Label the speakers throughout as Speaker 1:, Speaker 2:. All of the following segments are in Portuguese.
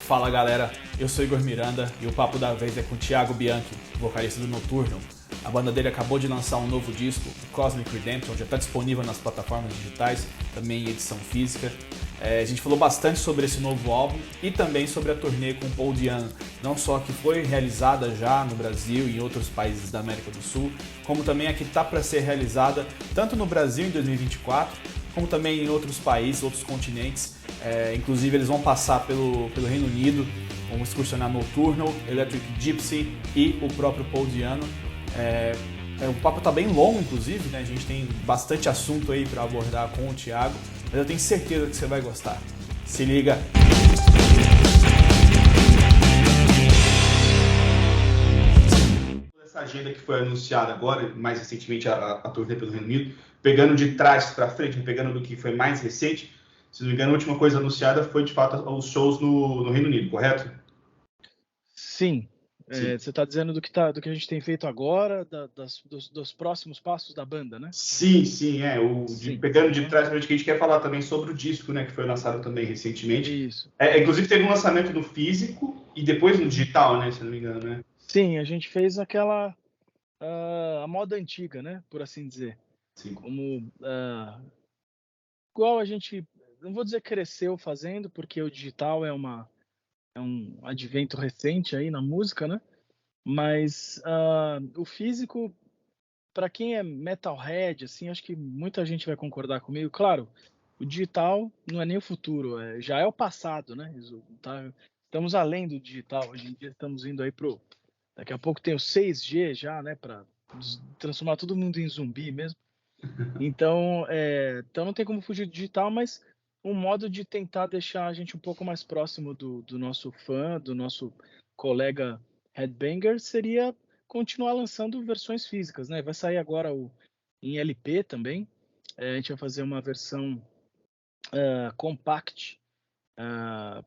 Speaker 1: Fala galera, eu sou Igor Miranda e o papo da vez é com Thiago Bianchi, vocalista do Nocturnal. A banda dele acabou de lançar um novo disco, Cosmic Redemption, já está disponível nas plataformas digitais, também em edição física. A gente falou bastante sobre esse novo álbum e também sobre a turnê com Paul Di'Anno, não só que foi realizada já no Brasil e em outros países da América do Sul, como também a que está para ser realizada tanto no Brasil em 2024, como também em outros países, outros continentes. Inclusive eles vão passar pelo Reino Unido, vão excursionar Nocturnal, Electric Gypsy e o próprio Paul Di'Anno. O papo está bem longo, inclusive, né? A gente tem bastante assunto aí para abordar com o Thiago, mas eu tenho certeza que você vai gostar. Se liga! Essa agenda que foi anunciada agora, mais recentemente a turnê pelo Reino Unido, pegando de trás para frente, pegando do que foi mais recente, se não me engano, a última coisa anunciada foi de fato os shows no Reino Unido, correto?
Speaker 2: Sim.
Speaker 1: Sim.
Speaker 2: Você está dizendo do que a gente tem feito agora, dos próximos passos da banda, né?
Speaker 1: Sim,
Speaker 2: Sim.
Speaker 1: Pegando de trás, a gente quer falar também sobre o disco, né, que foi lançado também recentemente.
Speaker 2: Isso.
Speaker 1: Inclusive teve um lançamento no físico e depois no digital, né, se não me engano, né?
Speaker 2: Sim, a gente fez aquela a moda antiga, né? Por assim dizer.
Speaker 1: Sim.
Speaker 2: Como igual a gente, não vou dizer cresceu fazendo, porque o digital é um advento recente aí na música, né? Mas o físico, para quem é metalhead, assim, acho que muita gente vai concordar comigo. Claro, o digital não é nem o futuro, já é o passado, né? Estamos além do digital. Hoje em dia estamos indo aí daqui a pouco tem o 6G já, né? Para transformar todo mundo em zumbi mesmo. Então não tem como fugir do digital, mas um modo de tentar deixar a gente um pouco mais próximo do nosso fã, do nosso colega headbanger, seria continuar lançando versões físicas, né? Vai sair agora em LP também. A gente vai fazer uma versão compact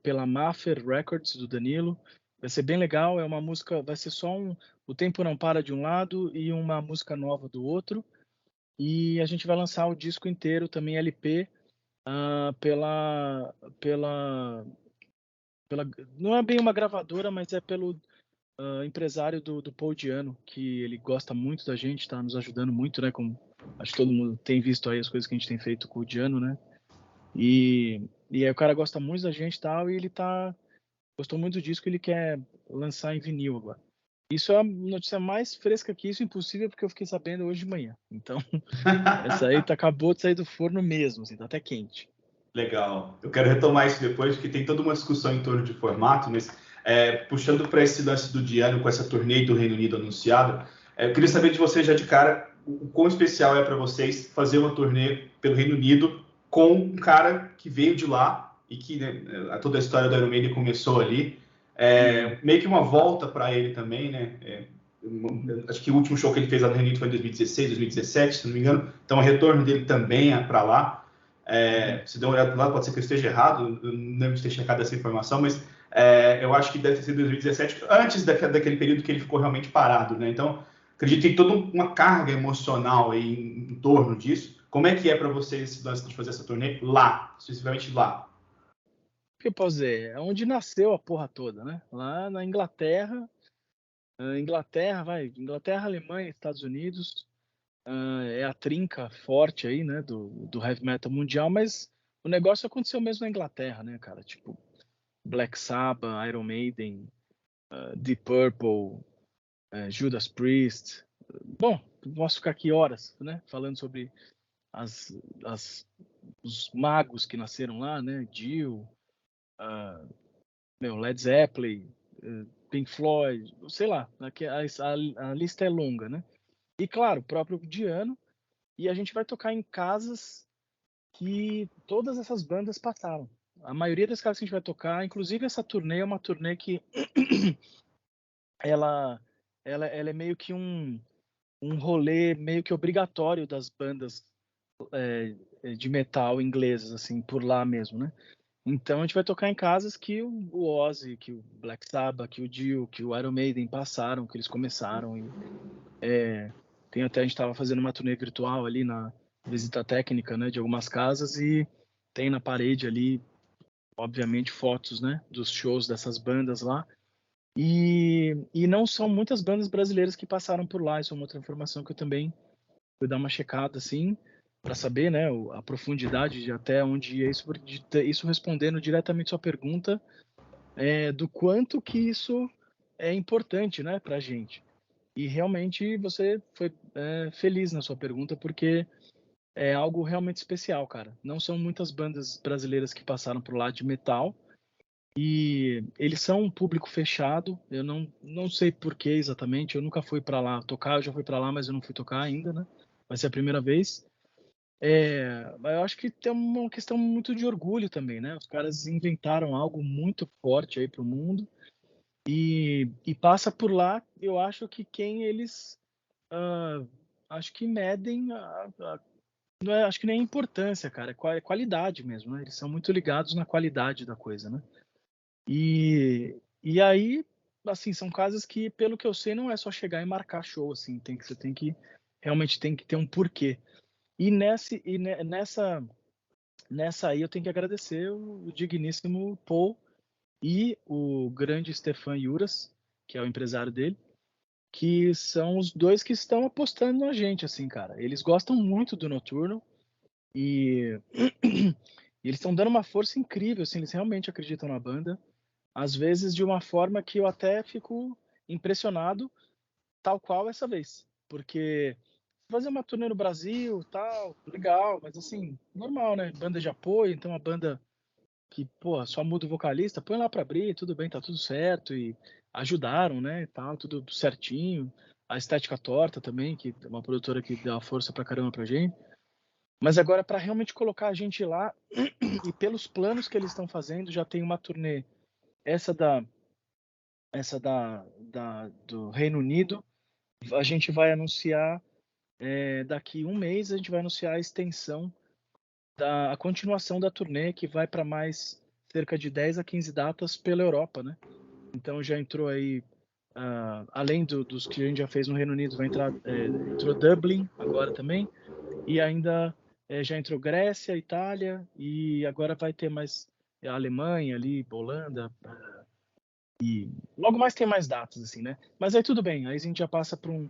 Speaker 2: pela Maffer Records do Danilo. Vai ser bem legal. É uma música, vai ser só O Tempo Não Para de um lado e uma música nova do outro. E a gente vai lançar o disco inteiro também LP pela não é bem uma gravadora, mas é pelo empresário do Paul Di'Anno, que ele gosta muito da gente, está nos ajudando muito, né? Como acho que todo mundo tem visto aí as coisas que a gente tem feito com o Di'Anno, né? E aí o cara gosta muito da gente e tal, e ele gostou muito do disco, ele quer lançar em vinil agora. Isso é a notícia mais fresca que isso, impossível, porque eu fiquei sabendo hoje de manhã. Então, essa aí acabou de sair do forno mesmo, assim, tá até quente.
Speaker 1: Legal. Eu quero retomar isso depois, porque tem toda uma discussão em torno de formato, mas puxando para esse lance do Di'Anno com essa turnê do Reino Unido anunciada, eu queria saber de vocês já de cara o quão especial é para vocês fazer uma turnê pelo Reino Unido com um cara que veio de lá e que, né, toda a história do Iron Maiden começou ali. Meio que uma volta para ele também, né? Acho que o último show que ele fez lá no Reino Unido foi em 2016, 2017, se não me engano. Então o retorno dele também é para lá. Se der uma olhada lá, pode ser que eu esteja errado, eu não lembro de ter checado essa informação, mas eu acho que deve ter sido 2017, antes daquele período que ele ficou realmente parado, né? Então, acredito que tem toda uma carga emocional aí em torno disso. Como é que é para vocês esse lance de fazer essa turnê lá, especificamente lá?
Speaker 2: O que eu posso dizer? É onde nasceu a porra toda, né? Lá na Inglaterra, Inglaterra, Alemanha, Estados Unidos, é a trinca forte aí, né, do heavy metal mundial, mas o negócio aconteceu mesmo na Inglaterra, né, cara? Tipo, Black Sabbath, Iron Maiden, Deep Purple, Judas Priest. Bom, posso ficar aqui horas, né, falando sobre os magos que nasceram lá, né? Dio, Led Zeppelin, Pink Floyd, sei lá, a lista é longa, né? E claro, o próprio Di'Anno, e a gente vai tocar em casas que todas essas bandas passaram. A maioria das casas que a gente vai tocar, inclusive essa turnê é uma turnê que ela é meio que um rolê meio que obrigatório das bandas de metal inglesas, assim, por lá mesmo, né? Então a gente vai tocar em casas que o Ozzy, que o Black Sabbath, que o Dio, que o Iron Maiden passaram, que eles começaram. A gente estava fazendo uma turnê virtual ali na visita técnica, né, de algumas casas, e tem na parede ali obviamente, fotos, né, dos shows dessas bandas lá. E não são muitas bandas brasileiras que passaram por lá. Isso é uma outra informação que eu também fui dar uma checada, assim, para saber, né, a profundidade de até onde ia isso, isso respondendo diretamente sua pergunta, do quanto que isso é importante, né, pra gente. E realmente você foi feliz na sua pergunta, porque é algo realmente especial, cara. Não são muitas bandas brasileiras que passaram por lá de metal, e eles são um público fechado. Eu não sei por que exatamente, eu nunca fui para lá tocar. Eu já fui para lá, mas eu não fui tocar ainda, né? Vai ser a primeira vez. Mas eu acho que tem uma questão muito de orgulho também, né? Os caras inventaram algo muito forte aí pro mundo, e passa por lá. Eu acho que quem eles acho que medem não é, acho que nem a importância, cara, é qualidade mesmo, né? Eles são muito ligados na qualidade da coisa, né? E aí, assim, são casas que, pelo que eu sei, não é só chegar e marcar show, assim, você tem que realmente tem que ter um porquê. Nessa aí eu tenho que agradecer o digníssimo Paul e o grande Stefan Juras, que é o empresário dele, que são os dois que estão apostando na gente, assim, cara. Eles gostam muito do Noturno e, e eles estão dando uma força incrível, assim, eles realmente acreditam na banda. Às vezes de uma forma que eu até fico impressionado, tal qual essa vez. Porque fazer uma turnê no Brasil, tal, legal, mas assim, normal, né? Banda de apoio, então a banda que, pô, só muda o vocalista, põe lá pra abrir, tudo bem, tá tudo certo, e ajudaram, né, e tal, tudo certinho. A Estética Torta também, que é uma produtora que dá força pra caramba pra gente. Mas agora, para realmente colocar a gente lá, e pelos planos que eles estão fazendo, já tem uma turnê, essa da do Reino Unido, a gente vai anunciar, daqui um mês, a gente vai anunciar a extensão a continuação da turnê, que vai para mais cerca de 10 a 15 datas pela Europa, né? Então já entrou aí, além dos que a gente já fez no Reino Unido, vai entrar, entrou Dublin agora também, e ainda já entrou Grécia, Itália, e agora vai ter mais a Alemanha ali, Holanda, e logo mais tem mais datas, assim, né? Mas aí tudo bem, aí a gente já passa para um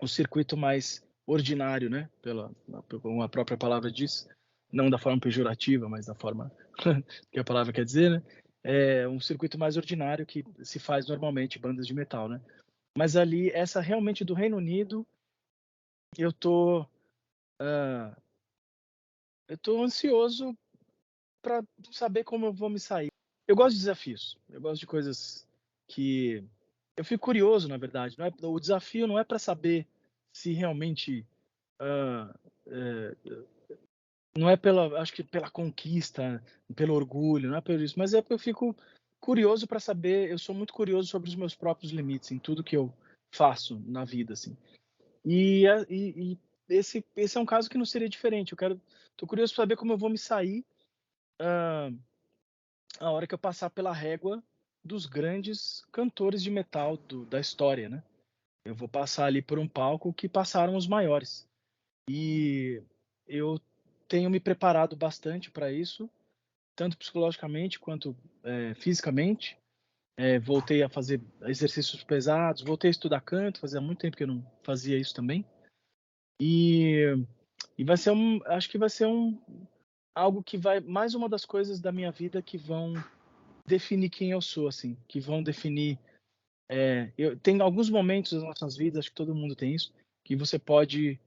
Speaker 2: circuito mais ordinário, né? Como a própria palavra diz, não da forma pejorativa, mas da forma que a palavra quer dizer, né? É um circuito mais ordinário que se faz normalmente bandas de metal, né? Mas ali, essa realmente do Reino Unido, eu tô, uh, eu tô ansioso para saber como eu vou me sair. Eu gosto de desafios, eu gosto de coisas que eu fico curioso, na verdade. O desafio não é para saber se realmente ah, é, não é acho que pela conquista, pelo orgulho, não é por isso, mas é porque eu fico curioso para saber. Eu sou muito curioso sobre os meus próprios limites em tudo que eu faço na vida, assim. E esse é um caso que não seria diferente. Tô curioso para saber como eu vou me sair a hora que eu passar pela régua dos grandes cantores de metal da história, né? Eu vou passar ali por um palco que passaram os maiores. E eu tenho me preparado bastante para isso, tanto psicologicamente quanto fisicamente. Voltei a fazer exercícios pesados, voltei a estudar canto, fazia muito tempo que eu não fazia isso também. E, e vai ser acho que vai ser algo que vai, mais uma das coisas da minha vida que vão definir quem eu sou, assim, que vão definir. Tem alguns momentos das nossas vidas, acho que todo mundo tem isso, que você pode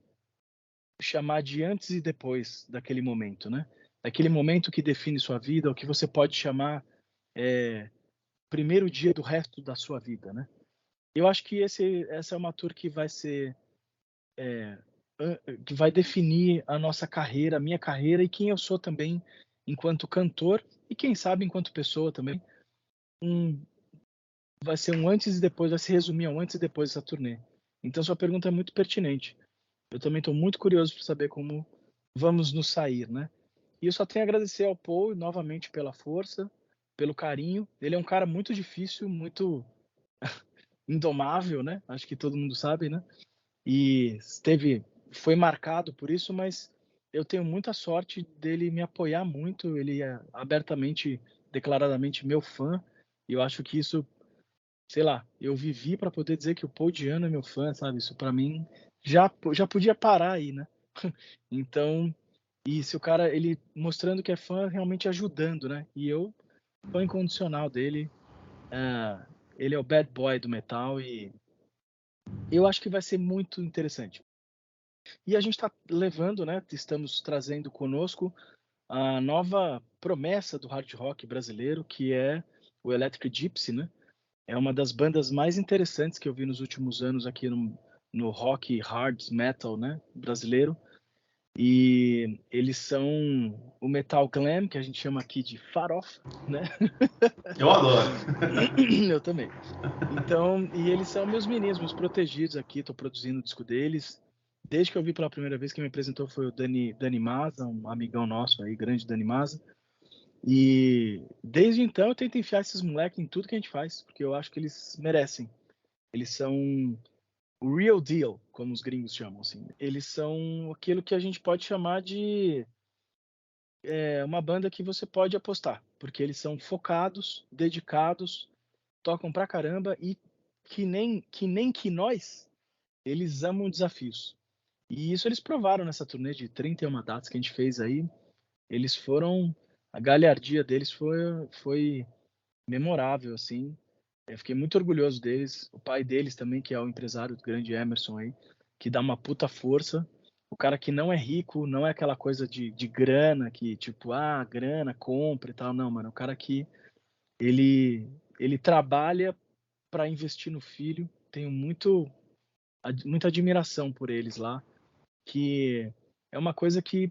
Speaker 2: chamar de antes e depois daquele momento, né? Aquele momento que define sua vida, ou que você pode chamar primeiro dia do resto da sua vida, né? Eu acho que essa é uma tour que vai ser que vai definir a nossa carreira, a minha carreira e quem eu sou também enquanto cantor e quem sabe enquanto pessoa também. Um, vai ser um antes e depois, vai se resumir ao antes e depois dessa turnê. Então sua pergunta é muito pertinente. Eu também estou muito curioso para saber como vamos nos sair, né? E eu só tenho a agradecer ao Paul novamente pela força, pelo carinho. Ele é um cara muito difícil, muito indomável, né? Acho que todo mundo sabe, né? E foi marcado por isso, mas eu tenho muita sorte dele me apoiar muito, ele é abertamente, declaradamente meu fã, e eu acho que isso, sei lá, eu vivi para poder dizer que o Paul Di'Anno é meu fã, sabe, isso para mim já podia parar aí, né. Então, e se o cara ele mostrando que é fã, realmente ajudando, né, e eu, fã incondicional dele, ele é o bad boy do metal e eu acho que vai ser muito interessante. E a gente está levando, né, estamos trazendo conosco a nova promessa do hard rock brasileiro, que é o Electric Gypsy, né? É uma das bandas mais interessantes que eu vi nos últimos anos aqui no rock hard metal, né, brasileiro. E eles são o metal glam, que a gente chama aqui de farofa, né?
Speaker 1: Eu adoro.
Speaker 2: Eu também. Então, e eles são meus meninos, meus protegidos aqui, estou produzindo o disco deles. Desde que eu vi pela primeira vez, quem me apresentou foi o Dani Maza, um amigão nosso aí, grande Dani Maza. E desde então eu tento enfiar esses moleques em tudo que a gente faz, porque eu acho que eles merecem. Eles são o real deal, como os gringos chamam, assim. Eles são aquilo que a gente pode chamar de uma banda que você pode apostar, porque eles são focados, dedicados, tocam pra caramba e que nós, eles amam desafios. E isso eles provaram nessa turnê de 31 datas que a gente fez aí. Eles foram, a galhardia deles foi memorável, assim. Eu fiquei muito orgulhoso deles. O pai deles também, que é o empresário do grande Emerson aí, que dá uma puta força. O cara que não é rico, não é aquela coisa de grana, que tipo, grana, compra e tal. Não, mano, o cara que ele trabalha para investir no filho. Tenho muita admiração por eles lá, que é uma coisa que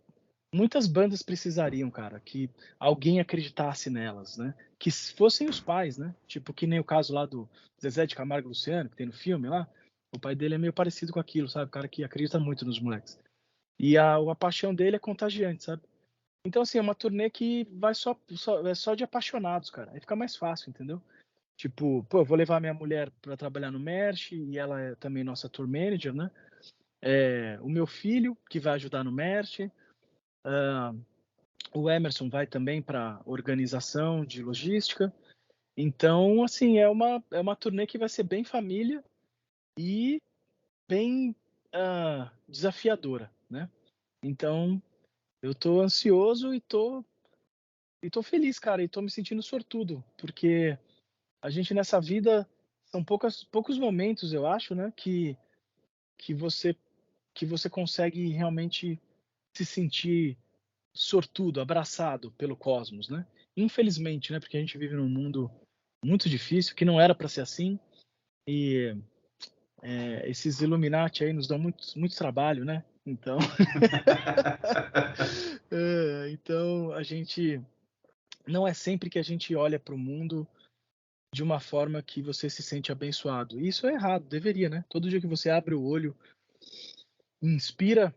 Speaker 2: muitas bandas precisariam, cara, que alguém acreditasse nelas, né? Que fossem os pais, né? Tipo, que nem o caso lá do Zezé de Camargo e Luciano, que tem no filme lá. O pai dele é meio parecido com aquilo, sabe? O cara que acredita muito nos moleques. E a paixão dele é contagiante, sabe? Então, assim, é uma turnê que vai é só de apaixonados, cara. Aí fica mais fácil, entendeu? Tipo, pô, eu vou levar minha mulher para trabalhar no Merch e ela é também nossa tour manager, né? O meu filho, que vai ajudar no Merch. O Emerson vai também para organização de logística. Então, assim, é uma turnê que vai ser bem família e bem desafiadora, né? Então, eu tô ansioso e tô feliz, cara, e tô me sentindo sortudo, porque a gente nessa vida são poucos momentos, eu acho, né, que você que você consegue realmente se sentir sortudo, abraçado pelo cosmos, né? Infelizmente, né, porque a gente vive num mundo muito difícil, que não era para ser assim, e esses Illuminati aí nos dão muito trabalho, né? Então, então a gente não é sempre que a gente olha para o mundo de uma forma que você se sente abençoado. E isso é errado, deveria, né? Todo dia que você abre o olho, inspira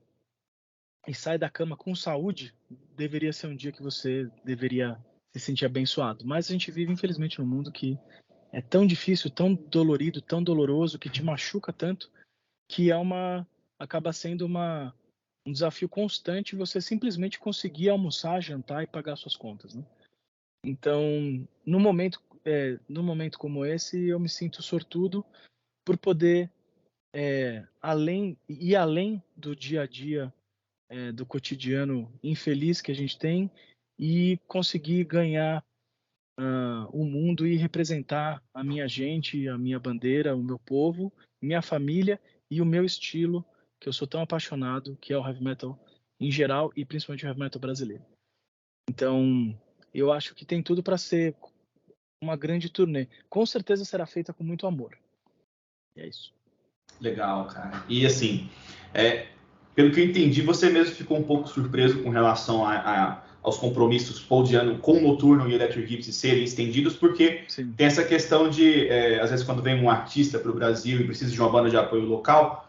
Speaker 2: e sai da cama com saúde, deveria ser um dia que você deveria se sentir abençoado. Mas a gente vive, infelizmente, num mundo que é tão difícil, tão dolorido, tão doloroso, que te machuca tanto, que acaba sendo um desafio constante você simplesmente conseguir almoçar, jantar e pagar suas contas, né? Então, no momento como esse, eu me sinto sortudo por poder além do dia a dia, do cotidiano infeliz que a gente tem e conseguir ganhar o mundo e representar a minha gente, a minha bandeira, o meu povo, minha família e o meu estilo, que eu sou tão apaixonado, que é o heavy metal em geral e principalmente o heavy metal brasileiro. Então, eu acho que tem tudo para ser uma grande turnê. Com certeza será feita com muito amor. E é isso.
Speaker 1: Legal, cara. E assim, pelo que eu entendi, você mesmo ficou um pouco surpreso com relação aos compromissos Paul Di'Anno com o Noturno e Electric Gypsy serem estendidos, porque
Speaker 2: Sim.
Speaker 1: tem essa questão de, às vezes, quando vem um artista para o Brasil e precisa de uma banda de apoio local,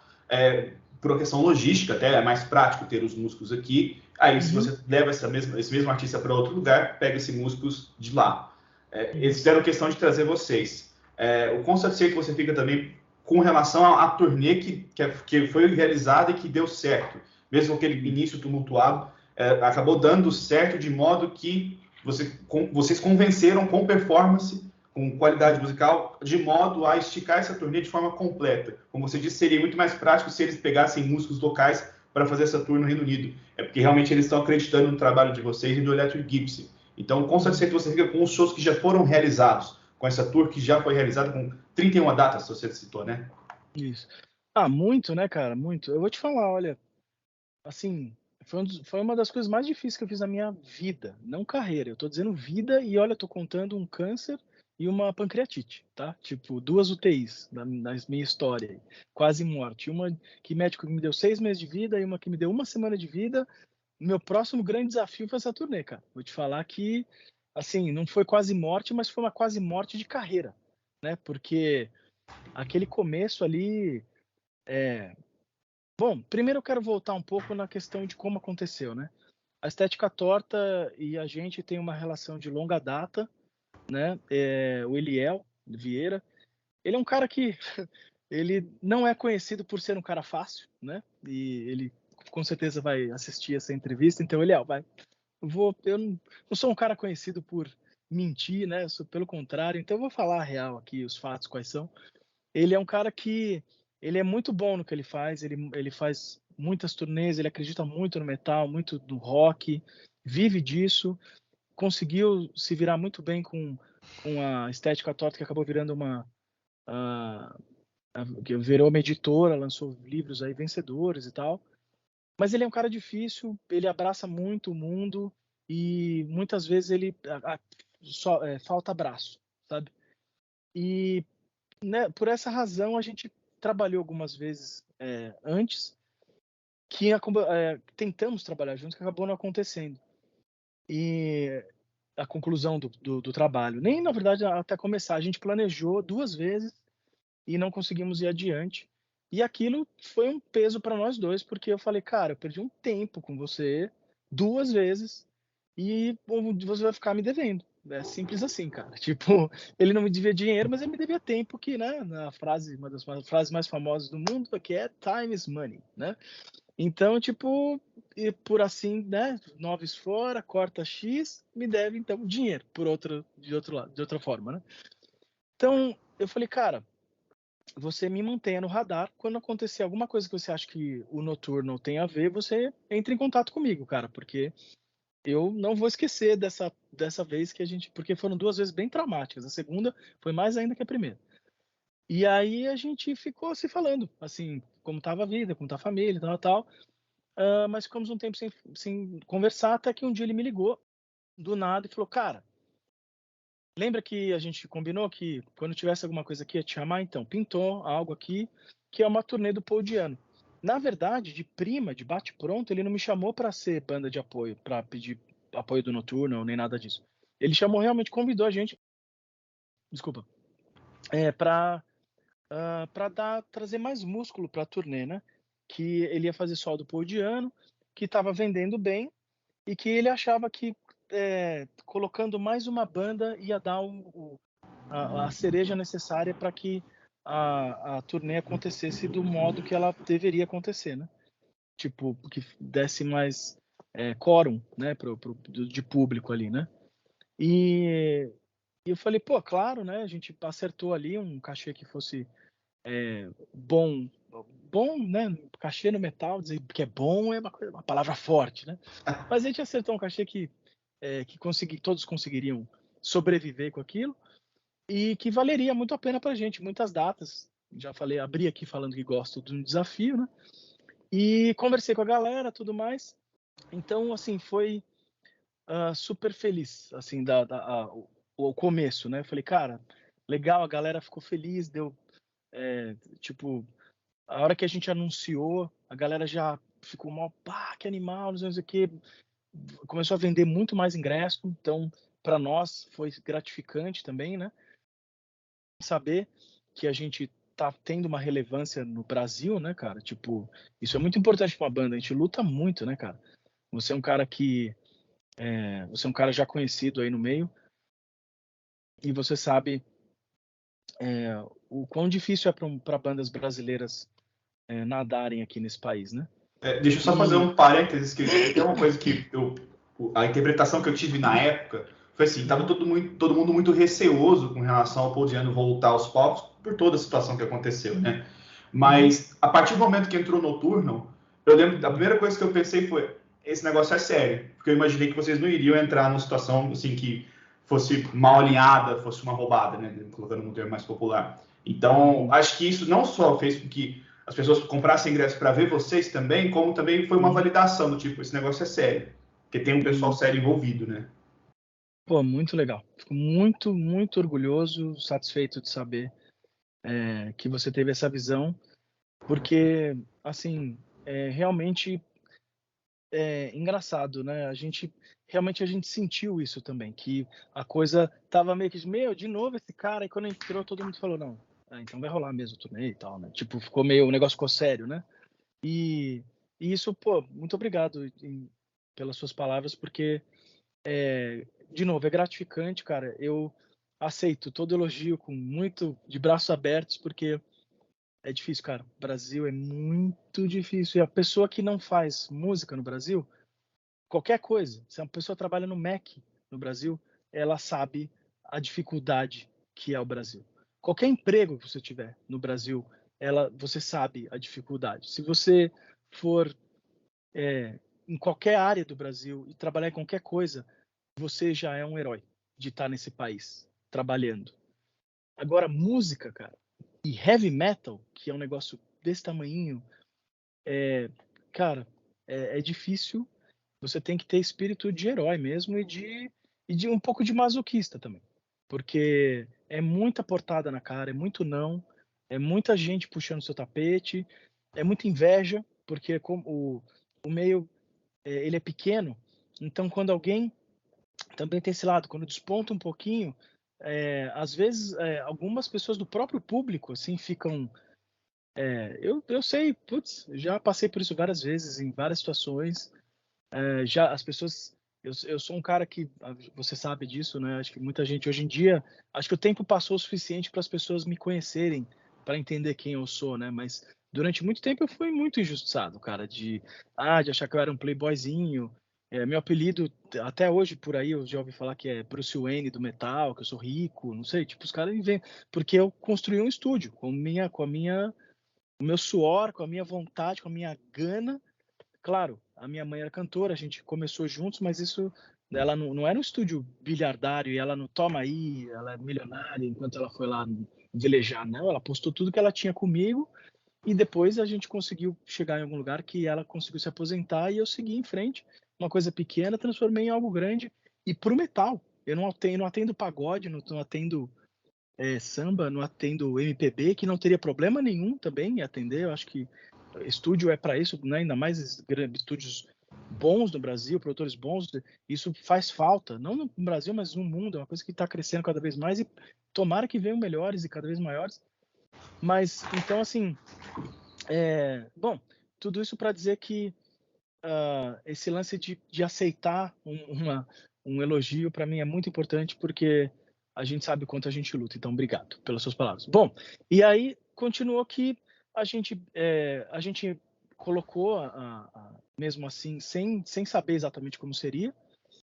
Speaker 1: por uma questão logística até, é mais prático ter os músicos aqui. Aí, se você leva esse mesmo artista para outro lugar, pega esses músicos de lá. Eles fizeram questão de trazer vocês. O quão satisfeito você fica também com relação à turnê que foi realizada e que deu certo. mesmo aquele início tumultuado, acabou dando certo de modo que vocês convenceram com performance, com qualidade musical, de modo a esticar essa turnê de forma completa. Como você disse, seria muito mais prático se eles pegassem músicos locais para fazer essa tour no Reino Unido. É porque realmente eles estão acreditando no trabalho de vocês e do Electric Gipsy. Então, com certeza, você fica com os shows que já foram realizados, com essa tour que já foi realizada com 31 datas, se você citou, né?
Speaker 2: Isso. Ah, muito, né, cara? Muito. Eu vou te falar, olha, assim, foi uma das coisas mais difíceis que eu fiz na minha vida, não carreira. Eu tô dizendo vida e olha, eu tô contando um câncer e uma pancreatite, tá? Tipo, 2 UTIs na minha história aí, quase morte. Uma que médico me deu 6 meses de vida e uma que me deu 1 semana de vida. Meu próximo grande desafio foi essa turnê, cara. Vou te falar que, assim, não foi quase morte, mas foi uma quase morte de carreira, né? Porque aquele começo ali, bom, primeiro eu quero voltar um pouco na questão de como aconteceu, né? A Estética Torta e a gente tem uma relação de longa data, né? O Eliel Vieira, ele é um cara que ele não é conhecido por ser um cara fácil, né? E ele com certeza vai assistir essa entrevista, então Eliel, vai. Eu não sou um cara conhecido por mentir, né? Pelo contrário, então eu vou falar a real aqui, os fatos quais são. Ele é um cara que ele é muito bom no que ele faz, ele faz muitas turnês, ele acredita muito no metal, muito no rock, vive disso, conseguiu se virar muito bem com a Estética Torta, que acabou virando que virou uma editora, lançou livros aí vencedores e tal. Mas ele é um cara difícil, ele abraça muito o mundo e muitas vezes ele só falta abraço, sabe? E né, por essa razão a gente trabalhou algumas vezes antes que tentamos trabalhar juntos, que acabou não acontecendo. E a conclusão do trabalho, nem na verdade até começar, a gente planejou 2 vezes e não conseguimos ir adiante. E aquilo foi um peso para nós dois, porque eu falei, cara, eu perdi um tempo com você 2 vezes e você vai ficar me devendo. É simples assim, cara. Tipo, ele não me devia dinheiro, mas ele me devia tempo, que, né, na frase, uma das frases mais famosas do mundo, que é time is money, né? Então, tipo, e por assim, né, noves fora, corta X, me deve então dinheiro, de outro lado, de outra forma, né? Então, eu falei, cara, você me mantenha no radar. Quando acontecer alguma coisa que você acha que o noturno tem a ver, você entre em contato comigo, cara, porque eu não vou esquecer dessa vez que a gente, porque foram 2 vezes bem traumáticas. A segunda foi mais ainda que a primeira. E aí a gente ficou se falando, assim, como tava a vida, como tá a família, tal. Mas ficamos um tempo sem conversar, até que um dia ele me ligou do nada e falou, cara, lembra que a gente combinou que quando tivesse alguma coisa aqui ia te chamar? Então, pintou algo aqui, que é uma turnê do Paul Di'Anno. Na verdade, de prima, de bate-pronto, ele não me chamou para ser banda de apoio, para pedir apoio do Noturno, nem nada disso. Ele chamou, realmente convidou a gente, desculpa, para trazer mais músculo para a turnê, né? Que ele ia fazer só do Paul Di'Anno, que estava vendendo bem, e que ele achava que colocando mais uma banda ia dar a cereja necessária para que a turnê acontecesse do modo que ela deveria acontecer, né? Tipo, que desse mais quórum, né, de público ali, né? E eu falei, pô, claro, né? A gente acertou ali um cachê que fosse bom, né? Cachê no metal, dizer que é bom é uma palavra forte, né? Mas a gente acertou um cachê que todos conseguiriam sobreviver com aquilo e que valeria muito a pena para a gente, muitas datas. Já falei, abri aqui falando que gosto de um desafio, né? E conversei com a galera, tudo mais. Então, assim, foi super feliz, assim, o começo, né? Eu falei, cara, legal, a galera ficou feliz, deu, tipo, a hora que a gente anunciou, a galera já ficou mal, pá, que animal, não sei o que, começou a vender muito mais ingresso, então, para nós foi gratificante também, né? Saber que a gente tá tendo uma relevância no Brasil, né, cara? Tipo, isso é muito importante para uma banda. A gente luta muito, né, cara? Você é um cara você é um cara já conhecido aí no meio e você sabe o quão difícil é para bandas brasileiras nadarem aqui nesse país, né?
Speaker 1: Deixa eu só fazer um parênteses, que tem uma coisa que a interpretação que eu tive na época foi assim, tava todo mundo muito receoso com relação ao Paul Diano voltar aos palcos por toda a situação que aconteceu, né? Mas a partir do momento que entrou Noturno, eu lembro, a primeira coisa que eu pensei foi, esse negócio é sério, porque eu imaginei que vocês não iriam entrar numa situação assim que fosse mal alinhada, fosse uma roubada, né? Colocando um termo mais popular. Então, acho que isso não só fez com que as pessoas comprassem ingresso para ver vocês também, como também foi uma validação do tipo, esse negócio é sério, porque tem um pessoal sério envolvido, né?
Speaker 2: Pô, muito legal. Fico muito, muito orgulhoso, satisfeito de saber que você teve essa visão, porque, assim, realmente é engraçado, né? Realmente a gente sentiu isso também, que a coisa tava meio que, meu, de novo esse cara, e quando entrou todo mundo falou, não, então vai rolar mesmo o turnê e tal, né? Tipo, o negócio ficou sério, né? E, e isso, pô, muito obrigado pelas suas palavras, porque, de novo, é gratificante, cara. Eu aceito todo elogio com muito de braços abertos, porque é difícil, cara. O Brasil é muito difícil. E a pessoa que não faz música no Brasil, qualquer coisa, se uma pessoa trabalha no MEC no Brasil, ela sabe a dificuldade que é o Brasil. Qualquer emprego que você tiver no Brasil, você sabe a dificuldade. Se você for em qualquer área do Brasil e trabalhar em qualquer coisa, você já é um herói de estar nesse país trabalhando. Agora, música, cara, e heavy metal, que é um negócio desse tamanhinho, cara, é difícil. Você tem que ter espírito de herói mesmo e de um pouco de masoquista também. Porque é muita portada na cara, é muito não, é muita gente puxando seu tapete, é muita inveja, porque como o meio ele é pequeno, então quando alguém também tem esse lado, quando desponta um pouquinho, às vezes algumas pessoas do próprio público assim ficam. Eu sei, putz, já passei por isso várias vezes, em várias situações. Já as pessoas. Eu sou um cara que. Você sabe disso, né? Acho que muita gente hoje em dia. Acho que o tempo passou o suficiente para as pessoas me conhecerem, para entender quem eu sou, né? Mas durante muito tempo eu fui muito injustiçado, cara, de achar que eu era um playboyzinho. Meu apelido, até hoje por aí, eu já ouvi falar que é Bruce Wayne do metal, que eu sou rico, não sei, tipo, os caras inventam. Porque eu construí um estúdio o meu suor, com a minha vontade, com a minha gana. Claro, a minha mãe era cantora, a gente começou juntos, mas isso, ela não era um estúdio bilhardário e ela não toma aí, ela é milionária enquanto ela foi lá velejar, não, ela postou tudo que ela tinha comigo e depois a gente conseguiu chegar em algum lugar que ela conseguiu se aposentar e eu segui em frente. Uma coisa pequena, transformei em algo grande e pro metal. Eu não atendo pagode, não atendo samba, não atendo MPB, que não teria problema nenhum também em atender. Eu acho que estúdio é para isso, né? Ainda mais estúdios bons no Brasil, produtores bons, isso faz falta, não no Brasil, mas no mundo, é uma coisa que está crescendo cada vez mais e tomara que venham melhores e cada vez maiores. Mas, então, assim, bom, tudo isso para dizer que esse lance de aceitar um elogio, para mim, é muito importante, porque a gente sabe o quanto a gente luta. Então, obrigado pelas suas palavras. Bom, e aí continuou que a gente colocou, mesmo assim, sem saber exatamente como seria,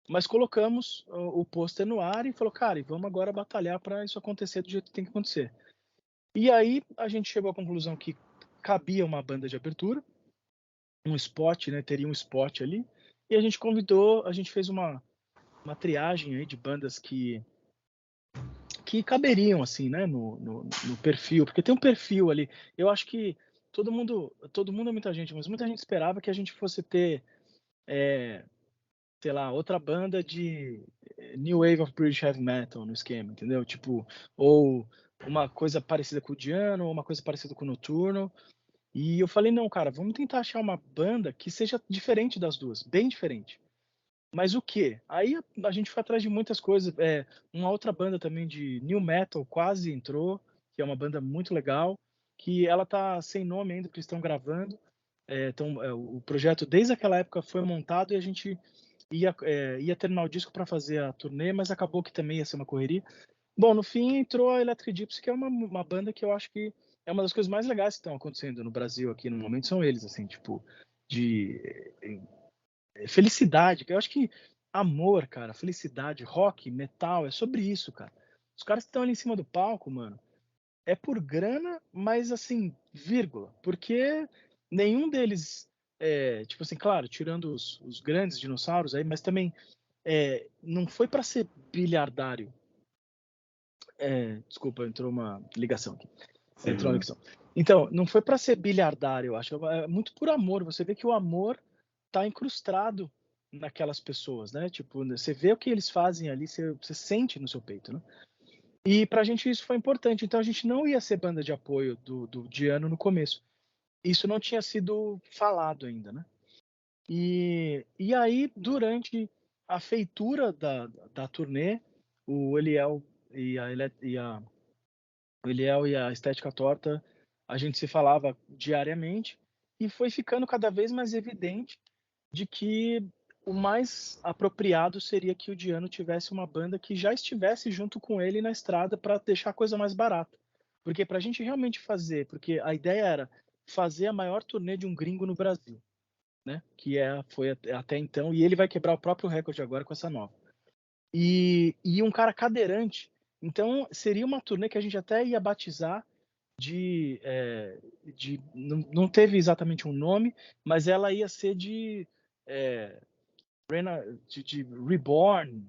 Speaker 2: mas colocamos o pôster no ar e falou, cara, e vamos agora batalhar para isso acontecer do jeito que tem que acontecer. E aí a gente chegou à conclusão que cabia uma banda de abertura, um spot, né? Teria um spot ali. E a gente fez uma triagem aí de bandas que caberiam, assim, né? No perfil, porque tem um perfil ali. Eu acho que todo mundo é muita gente, mas muita gente esperava que a gente fosse ter, sei lá, outra banda de New Wave of British Heavy Metal no esquema, entendeu? Tipo, ou uma coisa parecida com o Diano, ou uma coisa parecida com o Noturno. E eu falei, não, cara, vamos tentar achar uma banda que seja diferente das duas, bem diferente. Mas o quê? Aí a gente foi atrás de muitas coisas. Uma outra banda também de new metal quase entrou, que é uma banda muito legal, que ela tá sem nome ainda, porque estão gravando. Então, o projeto desde aquela época foi montado e a gente ia terminar o disco para fazer a turnê, mas acabou que também ia ser uma correria. Bom, no fim entrou a Electric Gypsy, que é uma banda que eu acho que é uma das coisas mais legais que estão acontecendo no Brasil aqui no momento, são eles, assim, tipo. felicidade. Eu acho que amor, cara, felicidade, rock, metal, é sobre isso, cara. Os caras que estão ali em cima do palco, mano, é por grana, mas assim, vírgula, porque nenhum deles, tipo assim, claro, tirando os grandes dinossauros aí, mas também não foi para ser bilhardário. Desculpa, entrou uma ligação aqui. Entrou uma ligação. Então, não foi para ser bilhardário, eu acho. É muito por amor. Você vê que o amor tá incrustado naquelas pessoas, né? Tipo, você vê o que eles fazem ali, você sente no seu peito, né? E pra gente isso foi importante. Então a gente não ia ser banda de apoio do Diano no começo. Isso não tinha sido falado ainda, né? E aí, durante a feitura da turnê, o Eliel e o Eliel e a Estética Torta, a gente se falava diariamente e foi ficando cada vez mais evidente de que o mais apropriado seria que o Diano tivesse uma banda que já estivesse junto com ele na estrada para deixar a coisa mais barata. Porque para a gente realmente fazer, porque a ideia era fazer a maior turnê de um gringo no Brasil, né? Foi até então, e ele vai quebrar o próprio recorde agora com essa nova. E um cara cadeirante. Então seria uma turnê que a gente até ia batizar não teve exatamente um nome, mas ela ia ser de Reborn,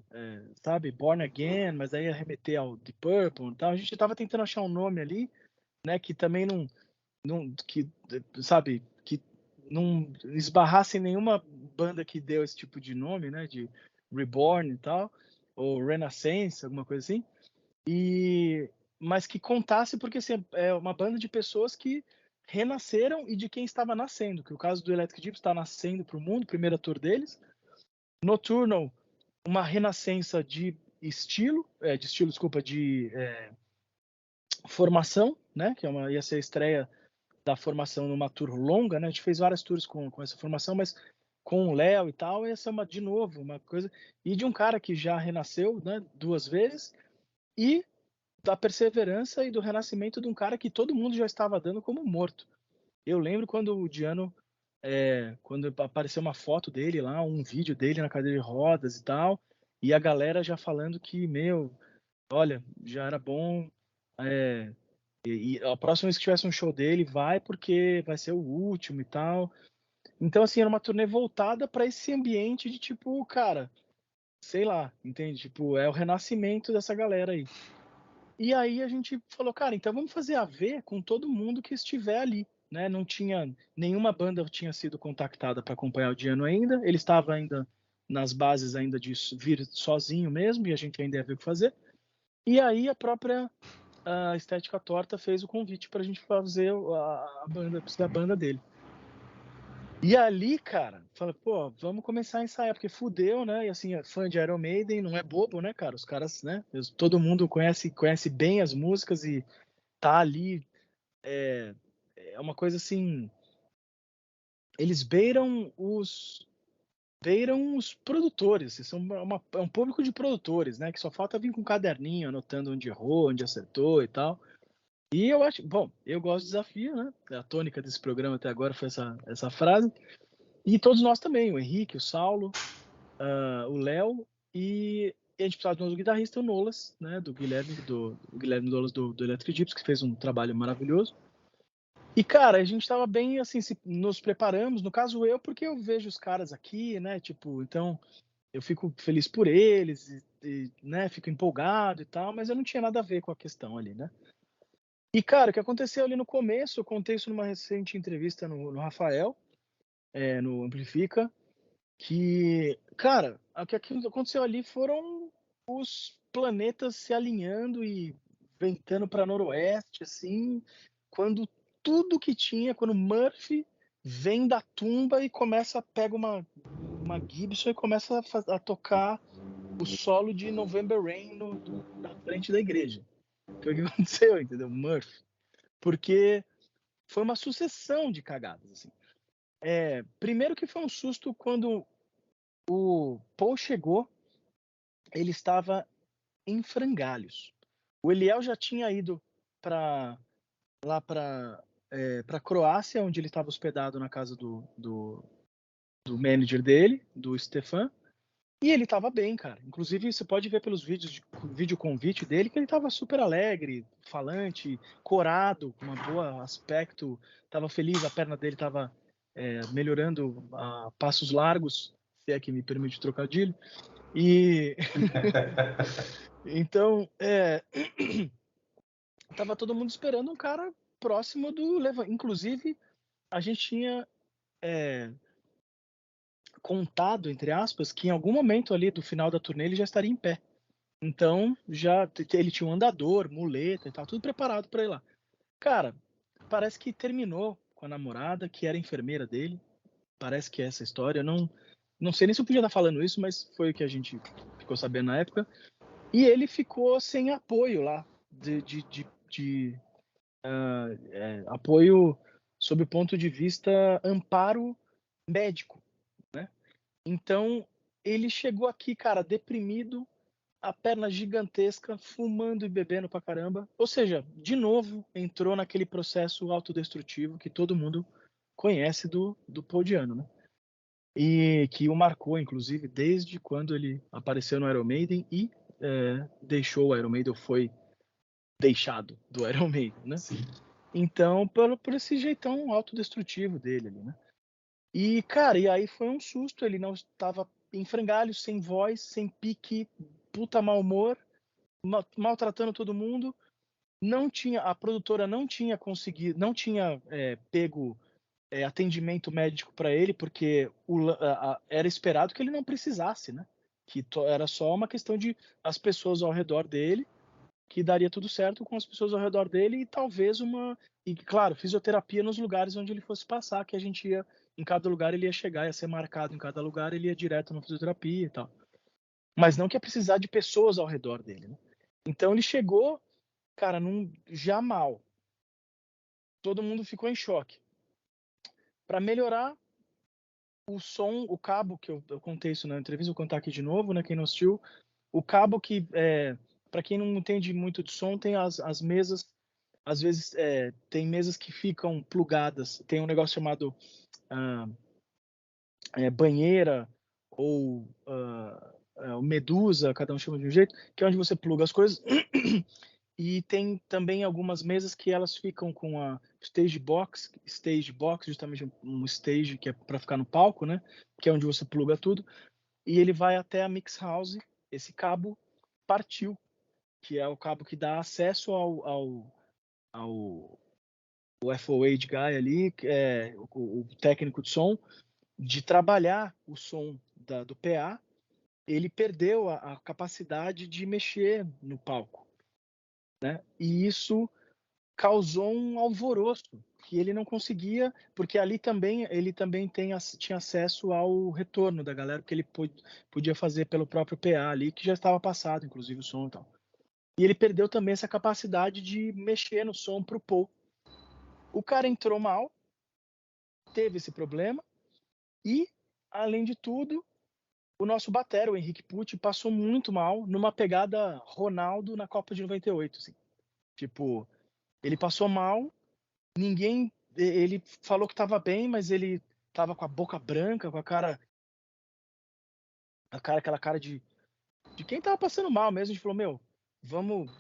Speaker 2: sabe? Born Again, mas aí ia remeter ao Deep Purple e tal. A gente estava tentando achar um nome ali, né? Que também sabe? Que não esbarrasse em nenhuma banda que deu esse tipo de nome, né? De Reborn e tal, ou Renaissance, alguma coisa assim. Mas que contasse, porque assim, é uma banda de pessoas que renasceram e de quem estava nascendo, que o caso do Electric Gypsy está nascendo para o mundo, primeira tour deles. Nocturnal, uma renascença de formação, né? Que ia ser a estreia da formação numa tour longa, né? A gente fez várias tours com essa formação, mas com o Léo e tal, ia ser de novo uma coisa. E de um cara que já renasceu, né? 2 vezes, e da perseverança e do renascimento de um cara que todo mundo já estava dando como morto. Eu lembro quando o Diano, quando apareceu uma foto dele lá, um vídeo dele na cadeira de rodas e tal, e a galera já falando que, olha, já era bom, e a próxima vez que tivesse um show dele, vai porque vai ser o último e tal. Então, assim, era uma turnê voltada para esse ambiente de tipo, cara, sei lá, entende? Tipo, é o renascimento dessa galera aí. E aí a gente falou, cara, então vamos fazer a ver com todo mundo que estiver ali, né? Não tinha nenhuma banda tinha sido contactada para acompanhar o Diano ainda. Ele estava ainda nas bases ainda de vir sozinho mesmo e a gente ainda ia ver o que fazer. E aí a própria Estética Torta fez o convite para a gente fazer a banda dele. E ali, cara, falei, pô, vamos começar a ensaiar, porque fudeu, né? E assim, fã de Iron Maiden não é bobo, né, cara? Os caras, né? Todo mundo conhece bem as músicas e tá ali. É uma coisa assim. Eles beiram os produtores, assim, é um público de produtores, né? Que só falta vir com um caderninho, anotando onde errou, onde acertou e tal. E eu acho, bom, eu gosto de desafio, né? A tônica desse programa até agora foi essa frase. E todos nós também, o Henrique, o Saulo, o Léo, e a gente precisava de um guitarrista, o Nolas, né? Do Guilherme Nolas do Electric Gypsy, que fez um trabalho maravilhoso. E, cara, a gente tava bem, assim, nos preparamos, no caso eu, porque eu vejo os caras aqui, né? Tipo, então eu fico feliz por eles, né? Fico empolgado e tal, mas eu não tinha nada a ver com a questão ali, né? E, cara, o que aconteceu ali no começo, eu contei isso numa recente entrevista no Rafael, no Amplifica, que, cara, o que aconteceu ali foram os planetas se alinhando e ventando para noroeste, assim, quando tudo que tinha, quando Murphy vem da tumba e pega uma Gibson e começa a tocar o solo de November Rain na frente da igreja. Foi o que aconteceu, entendeu? Murphy. Porque foi uma sucessão de cagadas, assim. Primeiro que foi um susto quando o Paul chegou, ele estava em frangalhos. O Eliel já tinha ido lá para para a Croácia, onde ele estava hospedado na casa do manager dele, do Stefan, e ele estava bem, cara. Inclusive, você pode ver pelos vídeo convite dele que ele estava super alegre, falante, corado, com um bom aspecto, estava feliz, a perna dele estava melhorando a passos largos, se é que me permite o trocadilho. E então, tava todo mundo esperando um cara próximo do Lewandowski. Inclusive, a gente tinha contado, entre aspas, que em algum momento ali do final da turnê ele já estaria em pé. Então, ele tinha um andador, muleta e tal, tudo preparado para ir lá. Cara, parece que terminou com a namorada, que era enfermeira dele. Parece que é essa história. Eu não sei nem se eu podia estar falando isso, mas foi o que a gente ficou sabendo na época. E ele ficou sem apoio lá, de apoio sob o ponto de vista amparo médico, né? Então, ele chegou aqui, cara, deprimido, a perna gigantesca, fumando e bebendo pra caramba. Ou seja, de novo, entrou naquele processo autodestrutivo que todo mundo conhece do Paul Di'Anno, né? E que o marcou, inclusive, desde quando ele apareceu no Iron Maiden e deixou o Iron Maiden, ou foi deixado do Iron Maiden, né?
Speaker 1: Sim.
Speaker 2: Então, por esse jeitão autodestrutivo dele ali, né? E, cara, e aí foi um susto, ele não estava em frangalhos, sem voz, sem pique, puta mau humor, maltratando todo mundo. A produtora não tinha conseguido, não tinha pego atendimento médico para ele, porque era esperado que ele não precisasse, né? Que era só uma questão de as pessoas ao redor dele, que daria tudo certo com as pessoas ao redor dele e talvez e claro, fisioterapia nos lugares onde ele fosse passar, que a gente ia, em cada lugar ele ia chegar, ia ser marcado em cada lugar, ele ia direto na fisioterapia e tal. Mas não que ia precisar de pessoas ao redor dele, né? Então ele chegou, cara, já mal. Todo mundo ficou em choque. Para melhorar o som, o cabo, que eu contei isso na entrevista, vou contar aqui de novo, né? Quem não assistiu, o cabo que, para quem não entende muito de som, tem as mesas, às vezes tem mesas que ficam plugadas, tem um negócio chamado banheira ou medusa, cada um chama de um jeito, que é onde você pluga as coisas. E tem também algumas mesas que elas ficam com a stage box, justamente um stage que é para ficar no palco, né? Que é onde você pluga tudo. E ele vai até a mix house. Esse cabo partiu, que é o cabo que dá acesso ao FOH guy ali, que é o técnico de som, de trabalhar o som do PA. Ele perdeu a capacidade de mexer no palco, né? E isso causou um alvoroço que ele não conseguia, porque ali também ele também tinha acesso ao retorno da galera, porque ele podia fazer pelo próprio PA ali, que já estava passado, inclusive o som e tal. E ele perdeu também essa capacidade de mexer no som pro Paul. O cara entrou mal, teve esse problema, e, além de tudo, o nosso batera, o Henrique Pucci, passou muito mal numa pegada Ronaldo na Copa de 98, assim. Tipo, ele passou mal, ele falou que estava bem, mas ele estava com a boca branca, com aquela cara de quem estava passando mal mesmo. A gente falou, meu, vamos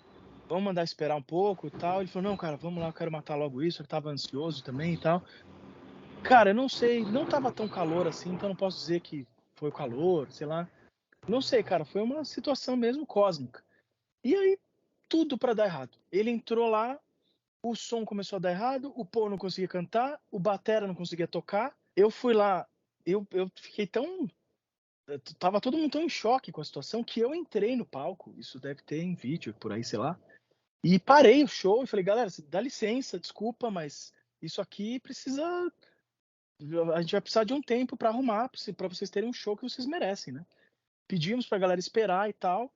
Speaker 2: mandar esperar um pouco e tal. Ele falou, não, cara, vamos lá, eu quero matar logo isso. Eu estava ansioso também e tal. Cara, eu não sei, não estava tão calor assim, então não posso dizer que foi o calor, sei lá. Não sei, cara, foi uma situação mesmo cósmica. E aí, tudo para dar errado. Ele entrou lá, o som começou a dar errado, o Paul não conseguia cantar, o batera não conseguia tocar. Eu fui lá, eu fiquei tão... Tava todo mundo tão em choque com a situação que eu entrei no palco, isso deve ter em vídeo, por aí, sei lá, e parei o show e falei, galera, dá licença, desculpa, mas isso aqui precisa... A gente vai precisar de um tempo para arrumar, para vocês terem um show que vocês merecem, né? Pedimos pra galera esperar e tal,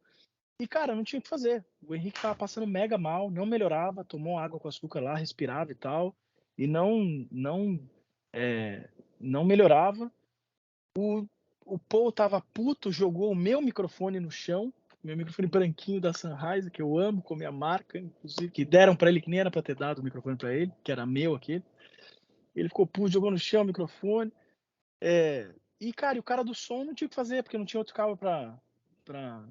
Speaker 2: e, cara, não tinha o que fazer. O Henrique tava passando mega mal, não melhorava, tomou água com açúcar lá, respirava e tal, e não melhorava. O Paul tava puto, jogou o meu microfone no chão, meu microfone branquinho da Sennheiser, que eu amo, com a minha marca, inclusive, que deram pra ele, que nem era pra ter dado o microfone pra ele, que era meu aquele. Ele ficou puto, jogou no chão o microfone. E, cara, o cara do som não tinha o que fazer, porque não tinha outro cabo pra...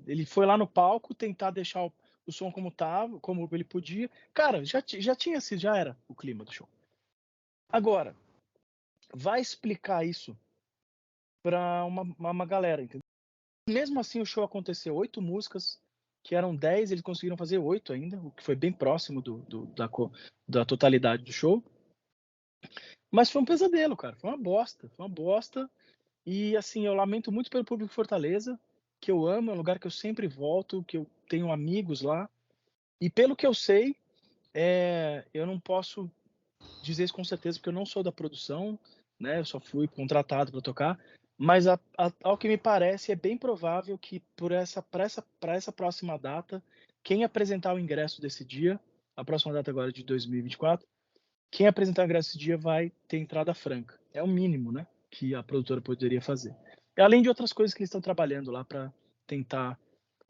Speaker 2: Ele foi lá no palco tentar deixar o som como tava, como ele podia. Cara, já tinha sido, já era o clima do show. Agora, vai explicar isso pra uma galera, entendeu? Mesmo assim, o show aconteceu 8 músicas, que eram 10, eles conseguiram fazer 8 ainda, o que foi bem próximo da totalidade do show. Mas foi um pesadelo, cara. Foi uma bosta. E assim, eu lamento muito pelo público de Fortaleza, que eu amo, é um lugar que eu sempre volto, que eu tenho amigos lá. E pelo que eu sei, eu não posso dizer isso com certeza, porque eu não sou da produção, né? Eu só fui contratado para tocar. Mas ao que me parece, é bem provável que para essa próxima data, quem apresentar o ingresso desse dia, a próxima data agora de 2024, quem apresentar o ingresso desse dia vai ter entrada franca. É o mínimo, né? Que a produtora poderia fazer. Além de outras coisas que eles estão trabalhando lá para tentar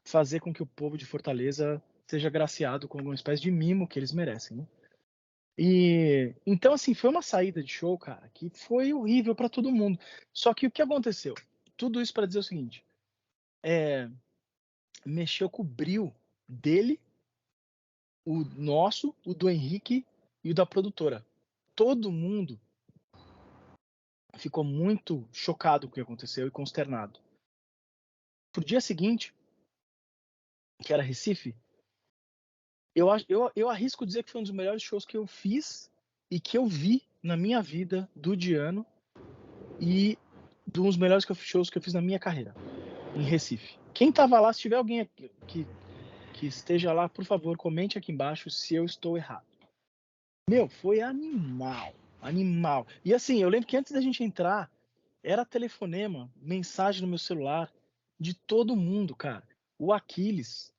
Speaker 2: fazer com que o povo de Fortaleza seja agraciado com alguma espécie de mimo que eles merecem, né? E então, assim, foi uma saída de show, cara, que foi horrível para todo mundo. Só que o que aconteceu? Tudo isso para dizer o seguinte: mexeu com o brio dele, o nosso, o do Henrique e o da produtora. Todo mundo ficou muito chocado com o que aconteceu e consternado. Pro dia seguinte, que era Recife, eu arrisco dizer que foi um dos melhores shows que eu fiz e que eu vi na minha vida do Diano e dos melhores shows que eu fiz na minha carreira, em Recife. Quem tava lá, se tiver alguém que esteja lá, por favor, comente aqui embaixo se eu estou errado. Meu, foi animal. E assim, eu lembro que antes da gente entrar, era telefonema, mensagem no meu celular, de todo mundo, cara. O Aquiles,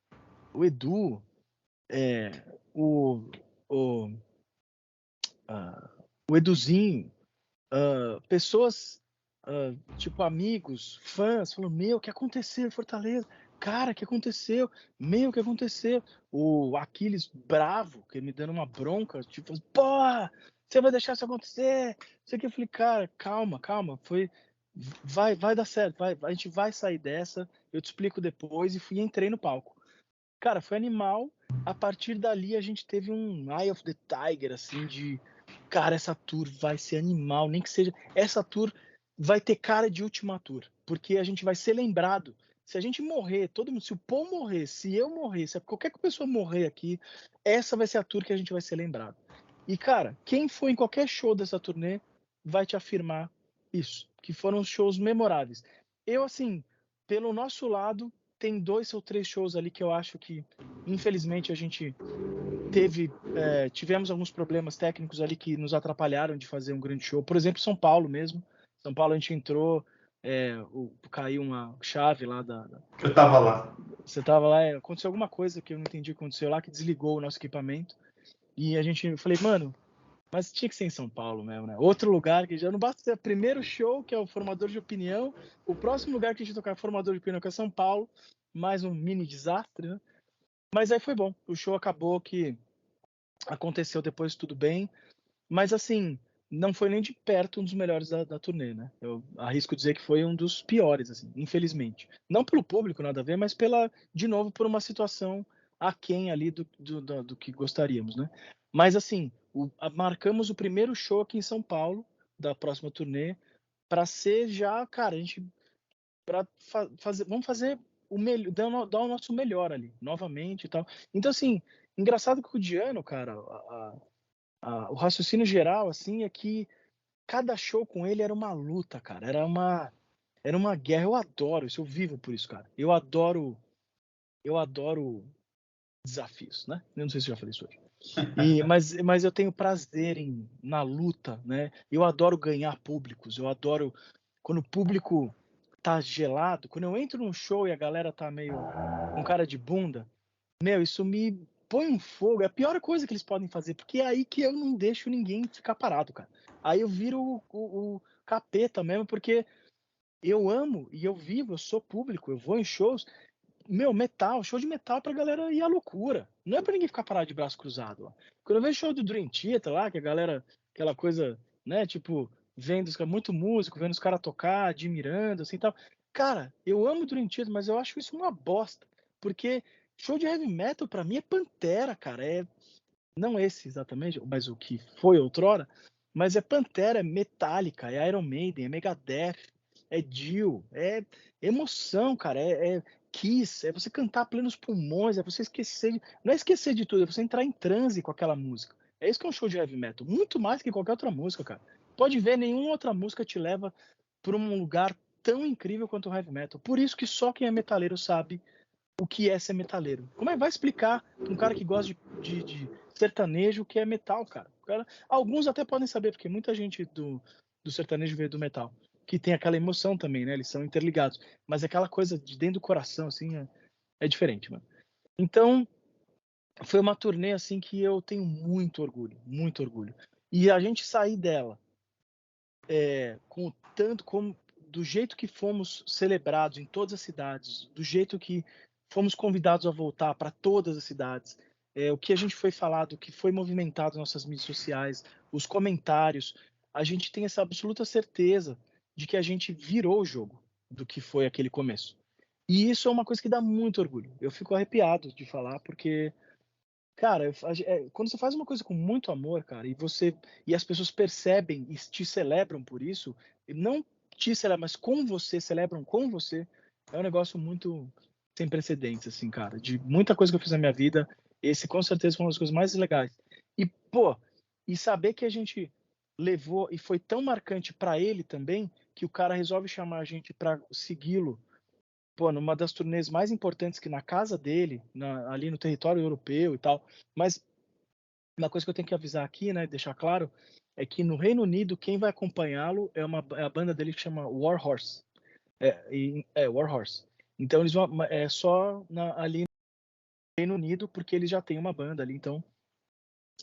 Speaker 2: o Edu, o, o, o Eduzinho, pessoas, tipo amigos, fãs, falando, meu, o que aconteceu em Fortaleza? Cara, o que aconteceu? Meu, o que aconteceu? O Aquiles bravo, que me dando uma bronca, tipo, porra, você vai deixar isso acontecer? Isso aqui, eu falei, cara, calma, vai dar certo, a gente vai sair dessa, eu te explico depois, e entrei no palco. Cara, foi animal. A partir dali a gente teve um Eye of the Tiger, assim, cara, essa tour vai ser animal, nem que seja, essa tour vai ter cara de última tour, porque a gente vai ser lembrado. Se a gente morrer, todo mundo, se o Paul morrer, se eu morrer, se qualquer pessoa morrer aqui, essa vai ser a tour que a gente vai ser lembrado. E, cara, quem foi em qualquer show dessa turnê vai te afirmar isso, que foram shows memoráveis. Eu, assim, pelo nosso lado, tem 2 ou 3 shows ali que eu acho que, infelizmente, a gente tivemos alguns problemas técnicos ali que nos atrapalharam de fazer um grande show. Por exemplo, São Paulo mesmo. São Paulo a gente entrou, caiu uma chave lá
Speaker 1: Eu tava lá.
Speaker 2: Você tava lá, aconteceu alguma coisa que eu não entendi o que aconteceu lá, que desligou o nosso equipamento. E eu falei, mano, mas tinha que ser em São Paulo mesmo, né? Outro lugar que já não basta ser o primeiro show, que é o Formador de Opinião, o próximo lugar que a gente tocar é o Formador de Opinião, que é São Paulo, mais um mini desastre, né? Mas aí foi bom, o show acabou, que aconteceu depois, tudo bem, mas assim, não foi nem de perto um dos melhores da turnê, né? Eu arrisco dizer que foi um dos piores, assim, infelizmente. Não pelo público, nada a ver, mas de novo, por uma situação aquém ali do que gostaríamos, né? Mas assim, marcamos o primeiro show aqui em São Paulo, da próxima turnê, para ser já, cara, a gente vamos fazer o melhor, dar o nosso melhor ali, novamente e tal. Então, assim, engraçado que o Diano, cara, o raciocínio geral, assim, é que cada show com ele era uma luta, cara. Era uma guerra. Eu adoro isso, eu vivo por isso, cara. Eu adoro desafios, né? Eu não sei se eu já falei isso hoje. Mas eu tenho prazer na luta, né? Eu adoro ganhar públicos, eu adoro quando o público tá gelado, quando eu entro num show e a galera tá meio com cara de bunda, meu, isso me põe um fogo. É a pior coisa que eles podem fazer, porque é aí que eu não deixo ninguém ficar parado, cara. Aí eu viro o capeta mesmo, porque eu amo e eu vivo, eu sou público, eu vou em shows. metal, show de metal pra galera ir à loucura. Não é pra ninguém ficar parado de braço cruzado. Ó. Quando eu vejo show do Dream Theater lá, que a galera, aquela coisa, né, tipo, vendo muito músico, vendo os caras tocar, admirando, assim, tal. Cara, eu amo o Dream Theater, mas eu acho isso uma bosta. Porque show de heavy metal pra mim é Pantera, cara. Não esse exatamente, mas o que foi outrora, mas é Pantera, é Metallica, é Iron Maiden, é Megadeth, é Dio, é emoção, cara, é Kiss, é você cantar a plenos pulmões, é você esquecer, não é esquecer de tudo, é você entrar em transe com aquela música. É isso que é um show de heavy metal, muito mais que qualquer outra música, cara. Pode ver, nenhuma outra música te leva para um lugar tão incrível quanto o heavy metal. Por isso que só quem é metaleiro sabe o que é ser metaleiro. Como é que vai explicar para um cara que gosta de sertanejo o que é metal, cara? Alguns até podem saber, porque muita gente do sertanejo veio do metal, que tem aquela emoção também, né? Eles são interligados. Mas aquela coisa de dentro do coração, assim, é diferente, mano. Então, foi uma turnê, assim, que eu tenho muito orgulho, muito orgulho. E a gente sair dela com tanto como do jeito que fomos celebrados em todas as cidades, do jeito que fomos convidados a voltar para todas as cidades, o que a gente foi falado, o que foi movimentado nas nossas mídias sociais, os comentários, a gente tem essa absoluta certeza de que a gente virou o jogo do que foi aquele começo. E isso é uma coisa que dá muito orgulho. Eu fico arrepiado de falar, porque cara, quando você faz uma coisa com muito amor, cara, e as pessoas percebem e te celebram por isso, e não te celebram, mas com você, celebram com você, é um negócio muito sem precedentes, assim, cara. De muita coisa que eu fiz na minha vida, esse com certeza foi uma das coisas mais legais. E, pô, e saber que a gente levou e foi tão marcante pra ele também, que o cara resolve chamar a gente pra segui-lo, pô, numa das turnês mais importantes que na casa dele, ali no território europeu e tal. Mas uma coisa que eu tenho que avisar aqui, né, deixar claro, é que no Reino Unido quem vai acompanhá-lo é a banda dele que chama War Horse. War Horse. Então eles vão só ali no Reino Unido porque eles já têm uma banda ali, então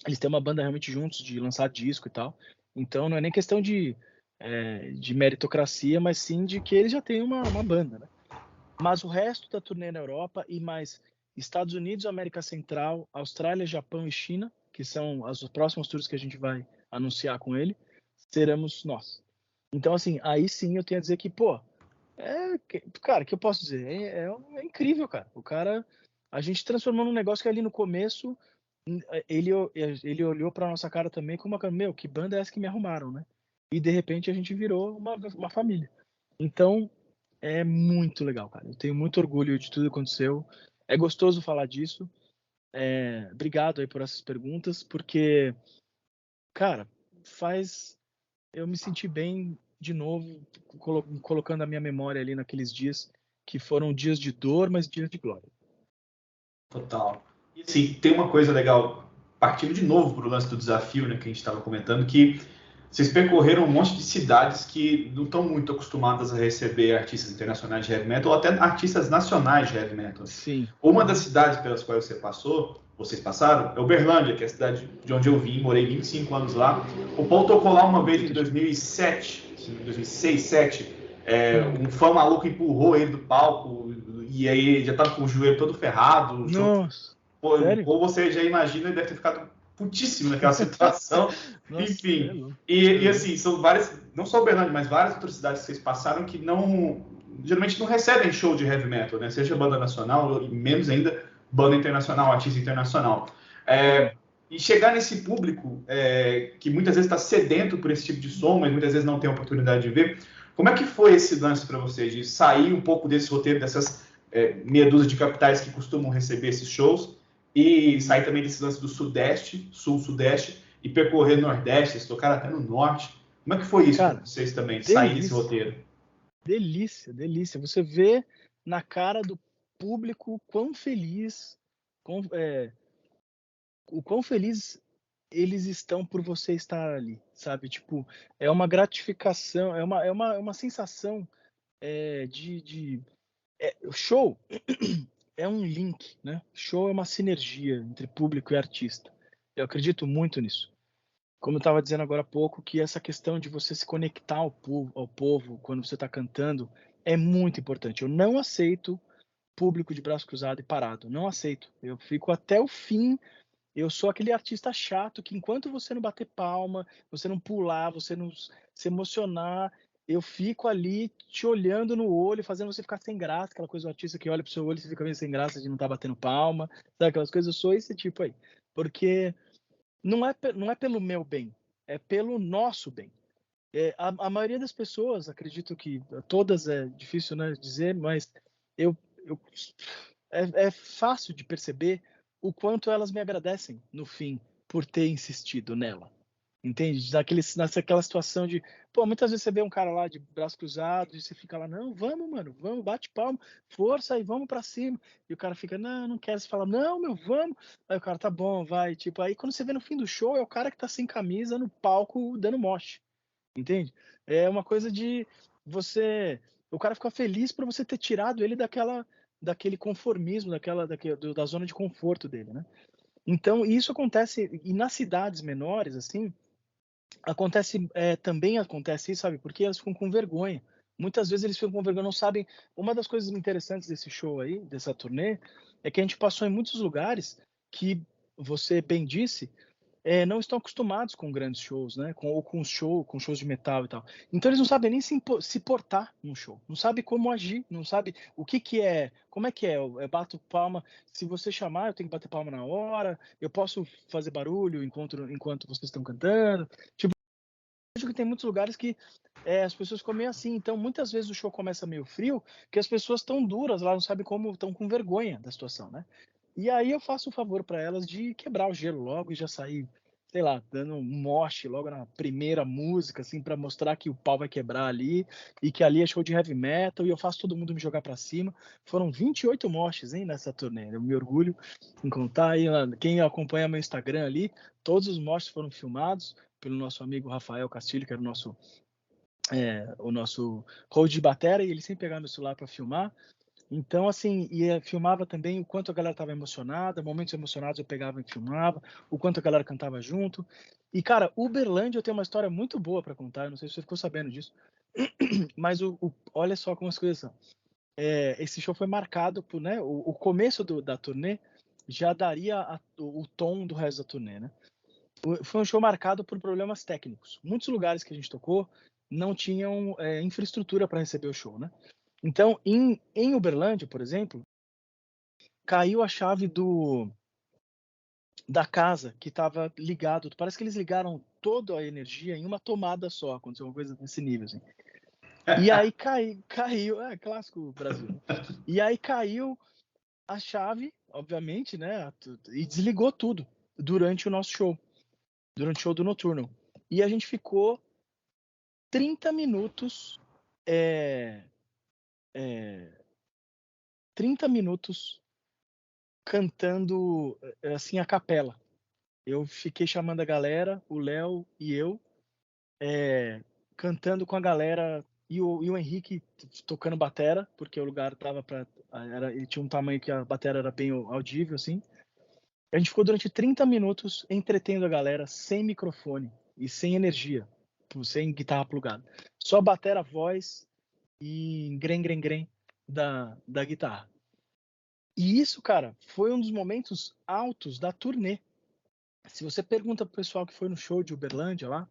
Speaker 2: eles têm uma banda realmente juntos de lançar disco e tal. Então não é nem questão de meritocracia, mas sim de que eles já têm uma banda, né? Mas o resto da turnê na Europa e mais Estados Unidos, América Central, Austrália, Japão e China, que são as próximas tours que a gente vai anunciar com ele, seremos nós. Então, assim, aí sim eu tenho a dizer que, pô, cara, o que eu posso dizer? É incrível, cara. O cara, a gente transformou num negócio que ali no começo, ele olhou pra nossa cara também como uma cara, meu, que banda é essa que me arrumaram, né? E de repente a gente virou uma família. Então, é muito legal, cara. Eu tenho muito orgulho de tudo que aconteceu. É gostoso falar disso. Obrigado aí por essas perguntas, porque, cara, faz eu me sentir bem de novo, colocando a minha memória ali naqueles dias que foram dias de dor, mas dias de glória.
Speaker 1: Total. E assim, tem uma coisa legal, partindo de novo para o lance do desafio, né, que a gente estava comentando, que vocês percorreram um monte de cidades que não estão muito acostumadas a receber artistas internacionais de heavy metal, ou até artistas nacionais de heavy metal.
Speaker 2: Sim.
Speaker 1: Uma das cidades pelas quais vocês passaram, é Uberlândia, que é a cidade de onde eu vim, morei 25 anos lá. O Paul tocou lá uma vez em 2007, 2006, 2007. Um fã maluco empurrou ele do palco, e aí ele já estava com o joelho todo ferrado.
Speaker 2: Nossa, sério?
Speaker 1: Ou você já imagina, ele deve ter ficado putíssimo naquela situação.
Speaker 2: Nossa,
Speaker 1: Enfim, e assim, são várias, não só Uberlândia, mas várias outras cidades que vocês passaram que geralmente não recebem show de heavy metal, né? Seja banda nacional, e menos ainda banda internacional, artista internacional. E chegar nesse público que muitas vezes está sedento por esse tipo de som, mas muitas vezes não tem a oportunidade de ver. Como é que foi esse lance para vocês, de sair um pouco desse roteiro, dessas meia dúzia de capitais que costumam receber esses shows, e sair também desse lance do Sudeste, Sul-Sudeste, e percorrer o Nordeste, eles tocaram até no Norte. Como é que foi isso para vocês também, sair desse roteiro?
Speaker 2: Delícia, delícia. Você vê na cara do público quão feliz, o quão feliz eles estão por você estar ali, sabe? Tipo, é uma gratificação, é uma sensação show é um link, né? Show é uma sinergia entre público e artista. Eu acredito muito nisso. Como eu estava dizendo agora há pouco, que essa questão de você se conectar ao povo quando você está cantando é muito importante. Eu não aceito público de braço cruzado e parado. Não aceito. Eu fico até o fim. Eu sou aquele artista chato que enquanto você não bater palma, você não pular, você não se emocionar, eu fico ali te olhando no olho, fazendo você ficar sem graça, aquela coisa do artista que olha pro seu olho e você fica meio sem graça de não estar batendo palma, sabe aquelas coisas? Eu sou esse tipo aí. Porque não é pelo meu bem, é pelo nosso bem. A maioria das pessoas, acredito que todas, é difícil, né, dizer, mas eu, eu é fácil de perceber o quanto elas me agradecem no fim por ter insistido nela. Entende? Naquela situação de, pô, muitas vezes você vê um cara lá de braço cruzado e você fica lá, não, vamos, mano, vamos, bate palma, força aí, vamos pra cima. E o cara fica, não, não quero. Você fala, não, meu, vamos. Aí o cara, tá bom, vai. Tipo, aí quando você vê no fim do show, é o cara que tá sem camisa no palco dando moche. Entende? É uma coisa de você. O cara fica feliz por você ter tirado ele daquele conformismo, da zona de conforto dele, né? Então, isso acontece, e nas cidades menores, assim, também acontece isso, sabe? Porque elas ficam com vergonha. Muitas vezes eles ficam com vergonha, não sabem. Uma das coisas interessantes desse show aí, dessa turnê, é que a gente passou em muitos lugares que você bem disse, não estão acostumados com grandes shows, né? Com shows de metal e tal. Então eles não sabem nem se portar num show, não sabe como agir, não sabe o que é, como é que é. Eu bato palma, se você chamar, eu tenho que bater palma na hora, eu posso fazer barulho enquanto vocês estão cantando. Tipo, eu acho que tem muitos lugares que as pessoas ficam meio assim. Então, muitas vezes o show começa meio frio, que as pessoas estão duras lá, não sabem como, estão com vergonha da situação, né? E aí eu faço o favor para elas de quebrar o gelo logo e já sair, sei lá, dando um moche logo na primeira música, assim, para mostrar que o pau vai quebrar ali e que ali é show de heavy metal e eu faço todo mundo me jogar para cima. Foram 28 moches, hein, nessa turnê. Eu me orgulho em contar aí, quem acompanha meu Instagram ali, todos os moches foram filmados pelo nosso amigo Rafael Castilho, que era o nosso hold de bateria, e ele sempre pegava meu celular para filmar. Então, assim, filmava também o quanto a galera estava emocionada, momentos emocionados eu pegava e filmava, o quanto a galera cantava junto. E, cara, Uberlândia eu tenho uma história muito boa para contar, eu não sei se você ficou sabendo disso, mas olha só como as coisas são. Esse show foi marcado por, né, o começo da turnê já daria o tom do resto da turnê, né? Foi um show marcado por problemas técnicos. Muitos lugares que a gente tocou não tinham infraestrutura para receber o show, né? Então, em Uberlândia, por exemplo, caiu a chave da casa que estava ligado. Parece que eles ligaram toda a energia em uma tomada só. Aconteceu uma coisa desse nível, assim. E aí caiu, clássico Brasil. Né? E aí caiu a chave, obviamente, né? E desligou tudo durante o nosso show, durante o show do Noturno. E a gente ficou 30 minutos, 30 minutos cantando assim a capela. Eu fiquei chamando a galera, o Léo e eu, cantando com a galera e o Henrique tocando batera, porque o lugar tava ele tinha um tamanho que a batera era bem audível, assim. A gente ficou durante 30 minutos entretendo a galera sem microfone e sem energia, sem guitarra plugada. Só batera, voz e grem da guitarra. E isso, cara, foi um dos momentos altos da turnê. Se você pergunta pro pessoal que foi no show de Uberlândia lá,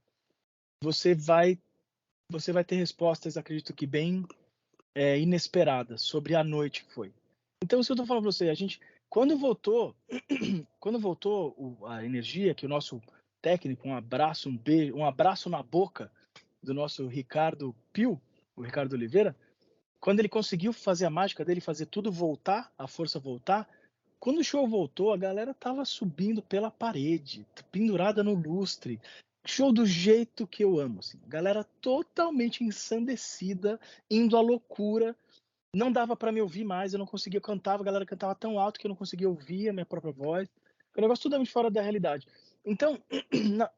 Speaker 2: você vai ter respostas, acredito que bem inesperadas sobre a noite que foi. Então, se eu tô falando pra você, a gente, quando voltou a energia, que o nosso técnico, um abraço, um beijo, um abraço na boca do nosso Ricardo Pio, o Ricardo Oliveira, quando ele conseguiu fazer a mágica dele, fazer tudo voltar, a força voltar, quando o show voltou, a galera tava subindo pela parede, pendurada no lustre. Show do jeito que eu amo, assim. Galera totalmente ensandecida, indo à loucura. Não dava para me ouvir mais, eu não conseguia, eu cantava, a galera cantava tão alto que eu não conseguia ouvir a minha própria voz. O negócio totalmente fora da realidade. Então,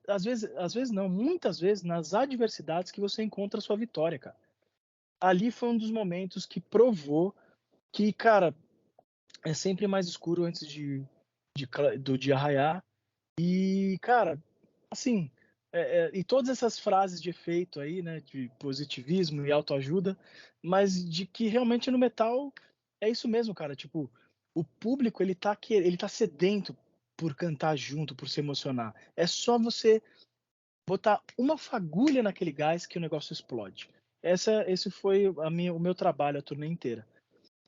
Speaker 2: às vezes não, muitas vezes, nas adversidades que você encontra a sua vitória, cara. Ali foi um dos momentos que provou que, cara, é sempre mais escuro antes do dia raiar. E, cara, assim, e todas essas frases de efeito aí, né, de positivismo e autoajuda, mas de que realmente no metal é isso mesmo, cara. Tipo, o público, ele tá sedento por cantar junto, por se emocionar. É só você botar uma fagulha naquele gás que o negócio explode. Esse foi o meu trabalho a turnê inteira.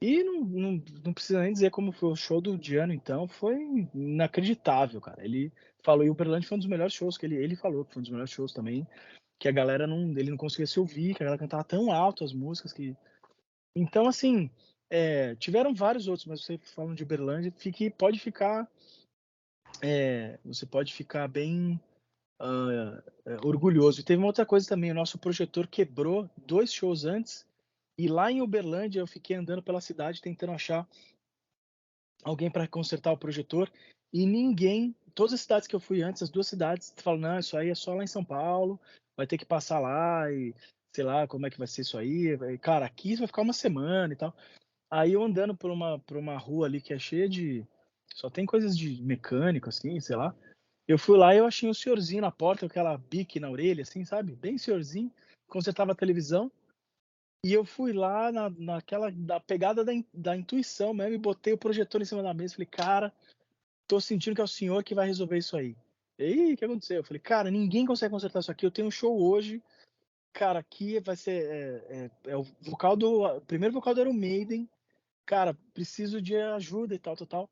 Speaker 2: E não precisa nem dizer como foi o show do Diano, então, foi inacreditável, cara. Ele falou, e o Uberlândia foi um dos melhores shows que ele falou que foi um dos melhores shows também, que a galera ele não conseguia se ouvir, que a galera cantava tão alto as músicas que. Então, assim, tiveram vários outros, mas você falando de Uberlândia, pode ficar. Você pode ficar bem orgulhoso. E teve uma outra coisa também, o nosso projetor quebrou 2 shows antes, e lá em Uberlândia eu fiquei andando pela cidade tentando achar alguém para consertar o projetor, e ninguém, todas as cidades que eu fui antes, as 2 cidades, falam, não, isso aí é só lá em São Paulo, vai ter que passar lá e sei lá como é que vai ser isso aí. Cara, aqui vai ficar uma semana e tal. Aí eu andando por uma rua ali que é cheia de. Só tem coisas de mecânico, assim, sei lá. Eu fui lá e eu achei um senhorzinho na porta, com aquela bique na orelha, assim, sabe? Bem senhorzinho, consertava a televisão. E eu fui lá na pegada da intuição mesmo e botei o projetor em cima da mesa. Falei, cara, tô sentindo que é o senhor que vai resolver isso aí. E aí, o que aconteceu? Eu falei, cara, ninguém consegue consertar isso aqui. Eu tenho um show hoje. Cara, aqui vai ser. O vocal o primeiro vocal do Iron Maiden. Cara, preciso de ajuda e tal, tal, tal.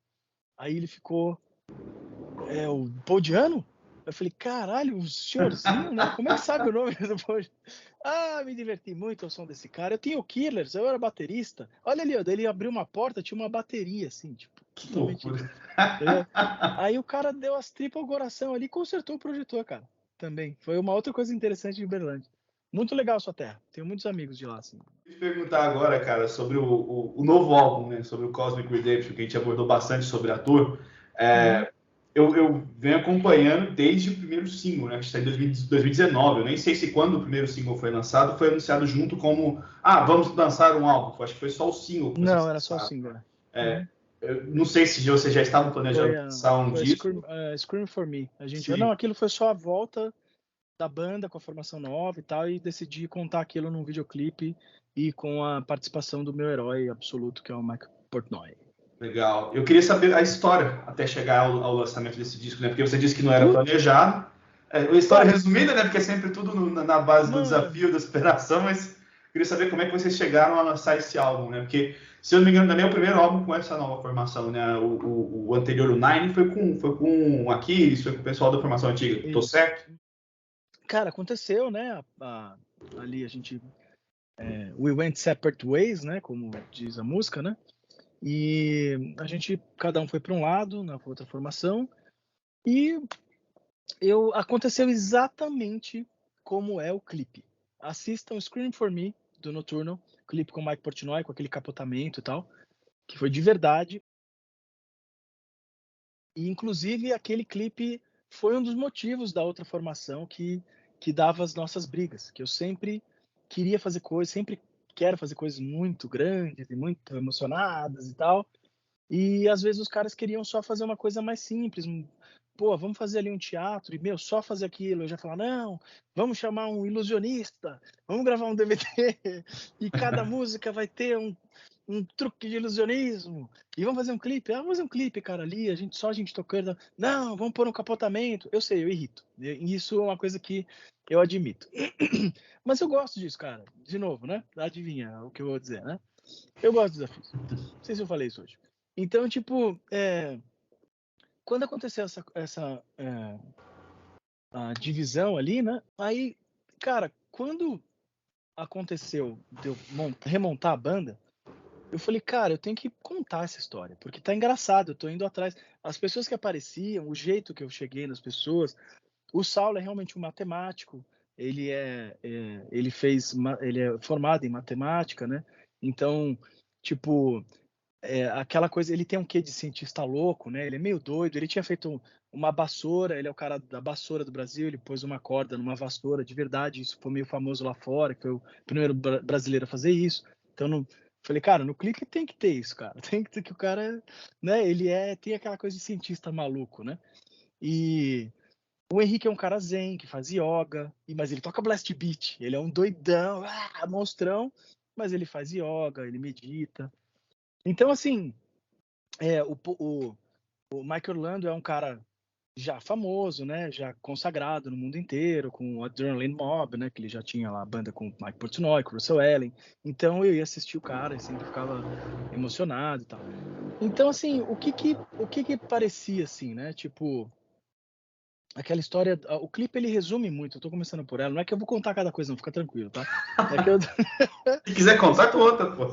Speaker 2: Aí ele ficou, o Paul Diano? Eu falei, caralho, o senhorzinho, né? Como é que sabe o nome do Paul? Ah, me diverti muito ao som desse cara. Eu tinha o Killers, eu era baterista. Olha ali, ó, daí ele abriu uma porta, tinha uma bateria, assim, tipo,
Speaker 1: Que
Speaker 2: totalmente.
Speaker 1: loucura.
Speaker 2: Entendeu? Aí o cara deu as tripas ao coração ali e consertou o projetor, cara. Também. Foi uma outra coisa interessante de Uberlândia. Muito legal a sua terra. Tenho muitos amigos de lá, assim.
Speaker 1: Vou te perguntar agora, cara, sobre o novo álbum, né? Sobre o Cosmic Redemption, que a gente abordou bastante sobre ator.
Speaker 2: Uhum.
Speaker 1: Eu venho acompanhando desde o primeiro single, né? Que está em 2019. Eu nem sei se quando o primeiro single foi lançado, foi anunciado junto como vamos lançar um álbum. Acho que foi só o single que vocês
Speaker 2: Não, era só o
Speaker 1: lançaram.
Speaker 2: single. Né?
Speaker 1: É,
Speaker 2: Uhum.
Speaker 1: eu não sei se vocês já estavam planejando lançar um
Speaker 2: Foi
Speaker 1: disco.
Speaker 2: Scream for Me.
Speaker 1: Sim.
Speaker 2: Não, aquilo foi só a volta da banda com a formação nova e tal, e decidi contar aquilo num videoclipe e com a participação do meu herói absoluto, que é o Mike Portnoy.
Speaker 1: Legal. Eu queria saber a história até chegar ao lançamento desse disco, né? Porque você disse que não era
Speaker 2: Putz,
Speaker 1: planejado. A história
Speaker 2: cara,
Speaker 1: resumida, né? Porque é sempre tudo na base do
Speaker 2: mano,
Speaker 1: desafio, da superação, mas eu queria saber como é que vocês chegaram a lançar esse álbum, né? Porque, se eu não me engano, também é o primeiro álbum com essa nova formação, né? O anterior, o Nine, foi com o Aquiles, foi com o pessoal da formação antiga. Tô
Speaker 2: isso.
Speaker 1: certo?
Speaker 2: Cara, aconteceu, né? Ali a gente. We went separate ways, né? Como diz a música, né? E a gente, cada um foi para um lado, na outra formação, e aconteceu exatamente como é o clipe. Assistam Scream for Me, do Nocturnal, clipe com o Mike Portnoy, com aquele capotamento e tal, que foi de verdade. E, inclusive, aquele clipe foi um dos motivos da outra formação que dava as nossas brigas, que eu sempre queria fazer coisas, sempre quero fazer coisas muito grandes e muito emocionadas e tal. E às vezes os caras queriam só fazer uma coisa mais simples. Pô, vamos fazer ali um teatro e, só fazer aquilo. Eu já falava, não, vamos chamar um ilusionista, vamos gravar um DVD e cada música vai ter um truque de ilusionismo. E vamos fazer um clipe. Vamos fazer um clipe, cara, ali, só a gente tocando. Não, vamos pôr um capotamento. Eu sei, eu irrito. E isso é uma coisa que eu admito. Mas eu gosto disso, cara. De novo, né? Adivinha o que eu vou dizer, né? Eu gosto de desafios. Não sei se eu falei isso hoje. Então, tipo, quando aconteceu a divisão ali, né? Aí, cara, quando aconteceu de eu remontar a banda, eu falei, cara, eu tenho que contar essa história, porque tá engraçado, eu tô indo atrás. As pessoas que apareciam, o jeito que eu cheguei nas pessoas. O Saulo é realmente um matemático, ele é formado em matemática, né? Então, tipo, aquela coisa, ele tem um quê de cientista louco, né? Ele é meio doido. Ele tinha feito uma vassoura, ele é o cara da vassoura do Brasil. Ele pôs uma corda numa vassoura de verdade. Isso foi meio famoso lá fora, que foi o primeiro brasileiro a fazer isso. Então, falei, cara, no clipe tem que ter isso, cara. Tem que ter que o cara, né? Tem aquela coisa de cientista maluco, né? E o Henrique é um cara zen que faz yoga, mas ele toca blast beat. Ele é um doidão, monstrão, mas ele faz yoga, ele medita. Então, assim, o Michael Orlando é um cara já famoso, né? Já consagrado no mundo inteiro, com o Adrenaline Mob, né? Que ele já tinha lá a banda com o Mike Portnoy, com o Russell Allen. Então eu ia assistir o cara e sempre ficava emocionado e tal. Então, assim, o que que parecia, assim, né? Tipo, aquela história. O clipe ele resume muito. Eu tô começando por ela. Não é que eu vou contar cada coisa, não, fica tranquilo, tá? É que eu.
Speaker 1: Se quiser
Speaker 2: Eu só
Speaker 1: contar,
Speaker 2: tô.
Speaker 1: conta, pô.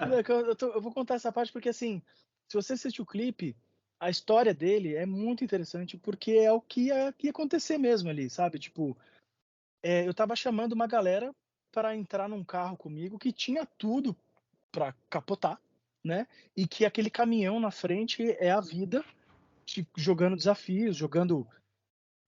Speaker 2: Não, é que eu vou contar essa parte porque, assim, se você assistir o clipe, a história dele é muito interessante porque é o que ia acontecer mesmo ali, sabe? Tipo, eu tava chamando uma galera para entrar num carro comigo que tinha tudo para capotar, né? E que aquele caminhão na frente é a vida, jogando desafios, jogando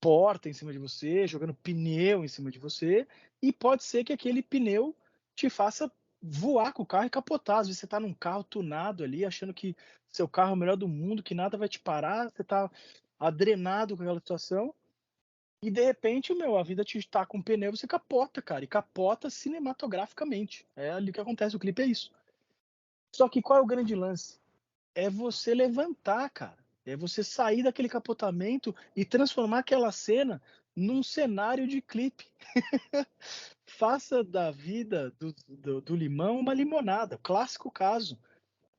Speaker 2: porta em cima de você, jogando pneu em cima de você, e pode ser que aquele pneu te faça voar com o carro e capotar. Às vezes você tá num carro tunado ali, achando que seu carro é o melhor do mundo, que nada vai te parar, você tá adrenado com aquela situação, e de repente, meu, a vida te tá com pneu, você capota, cara, e capota cinematograficamente. É ali que acontece, o clipe é isso. Só que qual é o grande lance? É você levantar, cara. É você sair daquele capotamento e transformar aquela cena num cenário de clipe. Faça da vida do limão uma limonada. Clássico caso.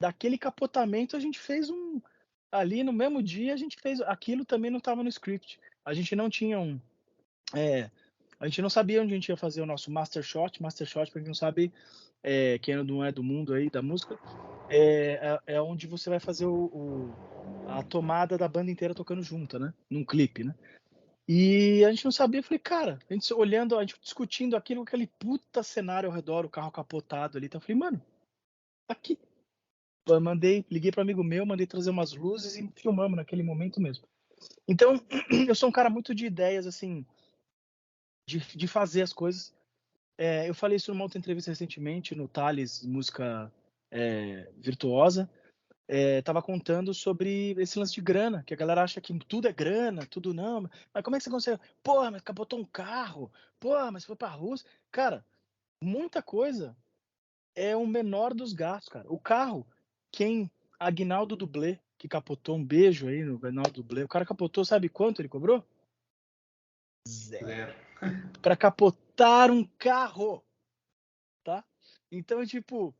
Speaker 2: Daquele capotamento a gente fez um. Ali no mesmo dia a gente fez. Aquilo também não estava no script. A gente não tinha um. A gente não sabia onde a gente ia fazer o nosso Master Shot. Master Shot, para quem não sabe, quem não é do mundo aí da música, é onde você vai fazer a tomada da banda inteira tocando junta, né? Num clipe, né? E a gente não sabia, eu falei, cara, a gente olhando, a gente discutindo aquilo, aquele puta cenário ao redor, o carro capotado ali, então eu falei, mano, aqui. Eu liguei para amigo meu, mandei trazer umas luzes e filmamos naquele momento mesmo. Então, eu sou um cara muito de ideias, assim, de fazer as coisas. Eu falei isso numa outra entrevista recentemente, no Thales Música Virtuosa. Tava contando sobre esse lance de grana, que a galera acha que tudo é grana, tudo não. Mas como é que você consegue? Pô, mas capotou um carro. Pô, mas foi pra Rússia. Cara, muita coisa é o menor dos gastos, cara. O carro, quem? Aguinaldo Dublê, que capotou, um beijo aí no Aguinaldo Dublê. O cara capotou, sabe quanto ele cobrou? Zero.
Speaker 1: Zero.
Speaker 2: Pra capotar um carro, tá? Então, tipo,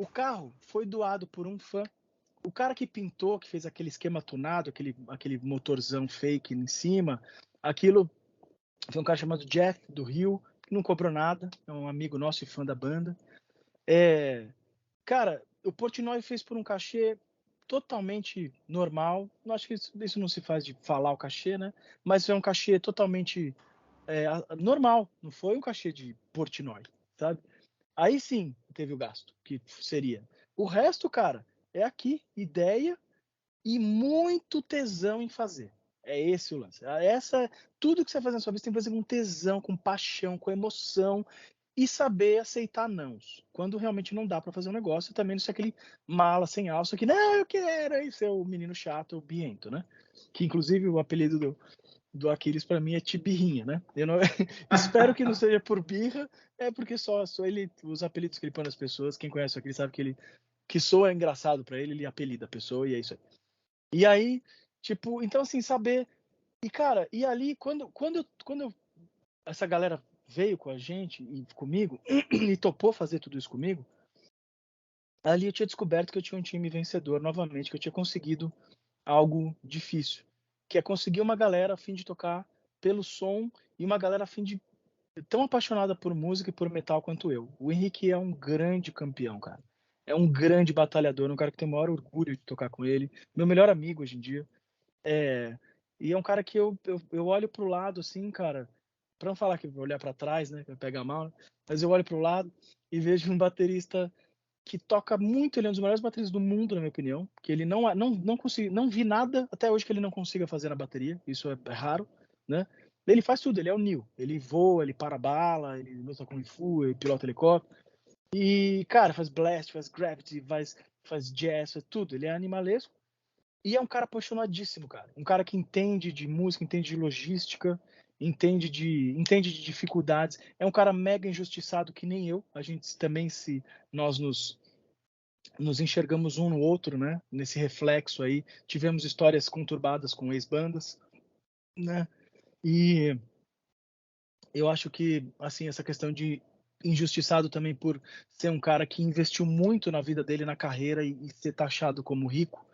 Speaker 2: o carro foi doado por um fã. O cara que pintou, que fez aquele esquema tunado, aquele motorzão fake em cima, aquilo foi um cara chamado Jeff, do Rio, que não cobrou nada, é um amigo nosso e fã da banda. Cara, o Portnoy fez por um cachê totalmente normal. Eu acho que isso não se faz de falar o cachê, né? Mas é um cachê totalmente normal, não foi um cachê de Portnoy, sabe? Aí sim teve o gasto, que seria. O resto, cara, é aqui, ideia e muito tesão em fazer. É esse o lance. Tudo que você faz na sua vida tem que fazer com tesão, com paixão, com emoção e saber aceitar nãos. Quando realmente não dá para fazer um negócio, também não ser aquele mala sem alça que não, eu quero, aí ser o menino chato, o biento, né? Que inclusive o apelido do Aquiles para mim é Tibirrinha, né? Eu não, espero que não seja por birra, é porque só ele, os apelidos que ele põe nas pessoas, quem conhece o Aquiles sabe que soa engraçado para ele apelida a pessoa e é isso aí. E aí, tipo, então assim, saber. E cara, e ali, quando essa galera veio com a gente e comigo e topou fazer tudo isso comigo, ali eu tinha descoberto que eu tinha um time vencedor novamente, que eu tinha conseguido algo difícil, que é conseguir uma galera a fim de tocar pelo som e uma galera a fim de tão apaixonada por música e por metal quanto eu. O Henrique é um grande campeão, cara. É um grande batalhador, um cara que tem o maior orgulho de tocar com ele. Meu melhor amigo hoje em dia. É, e é um cara que eu olho pro lado, assim, cara, pra não falar que vou olhar pra trás, né, que vai pegar mal, né, mas eu olho pro lado e vejo um baterista que toca muito, ele é um dos melhores bateristas do mundo, na minha opinião, que ele não consegui, não vi nada até hoje que ele não consiga fazer na bateria, isso é raro, né, ele faz tudo, ele é o Neil, ele voa, ele para bala, ele luta Kung Fu, ele pilota helicóptero, e, cara, faz blast, faz gravity, faz jazz, faz tudo, ele é animalesco, e é um cara apaixonadíssimo, cara. Um cara que entende de música, entende de logística, entende de dificuldades. É um cara mega injustiçado que nem eu. A gente também nós nos enxergamos um no outro, né? Nesse reflexo aí. Tivemos histórias conturbadas com ex-bandas, né? E eu acho que, assim, essa questão de injustiçado também por ser um cara que investiu muito na vida dele, na carreira e ser taxado como rico.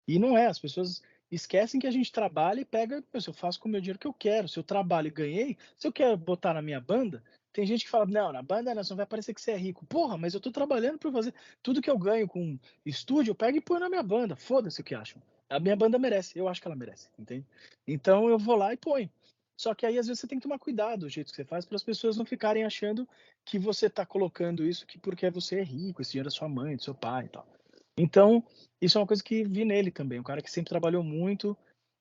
Speaker 2: E não é, as pessoas esquecem que a gente trabalha e pega, "Pô, se eu faço com o meu dinheiro que eu quero, se eu trabalho e ganhei, se eu quero botar na minha banda, tem gente que fala, não, na banda não, só vai parecer que você é rico. Porra, mas eu tô trabalhando para fazer tudo que eu ganho com estúdio, eu pego e ponho na minha banda, foda-se o que acham. A minha banda merece, eu acho que ela merece, entende? Então eu vou lá e ponho. Só que aí às vezes você tem que tomar cuidado do jeito que você faz para as pessoas não ficarem achando que você está colocando isso que porque você é rico, esse dinheiro é da sua mãe, do seu pai e tal. Então, isso é uma coisa que vi nele também, um cara que sempre trabalhou muito,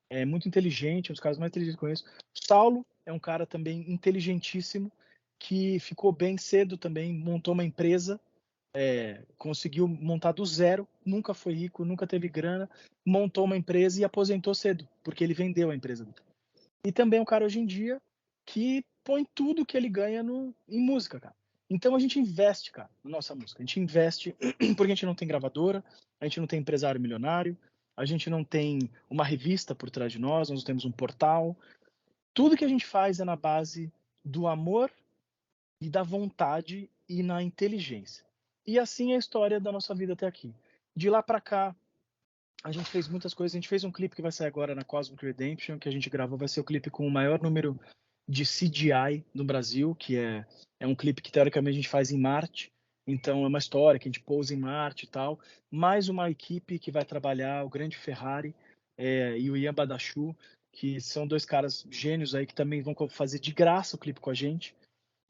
Speaker 2: é muito inteligente, um dos caras mais inteligentes que eu conheço. Saulo é um cara também inteligentíssimo, que ficou bem cedo também, montou uma empresa, conseguiu montar do zero, nunca foi rico, nunca teve grana, montou uma empresa e aposentou cedo, porque ele vendeu a empresa dele. E também é um cara hoje em dia que põe tudo que ele ganha em música, cara. Então a gente investe, cara, na nossa música. A gente investe porque a gente não tem gravadora, a gente não tem empresário milionário, a gente não tem uma revista por trás de nós não temos um portal. Tudo que a gente faz é na base do amor e da vontade e na inteligência. E assim é a história da nossa vida até aqui. De lá para cá, a gente fez muitas coisas. A gente fez um clipe que vai sair agora na Cosmic Redemption, que a gente gravou. Vai ser o clipe com o maior número de CGI no Brasil, que é um clipe que teoricamente a gente faz em Marte. Então é uma história que a gente pousa em Marte e tal. Mais uma equipe que vai trabalhar, o grande Ferrari e o Ian Badachu, que são dois caras gênios aí que também vão fazer de graça o clipe com a gente.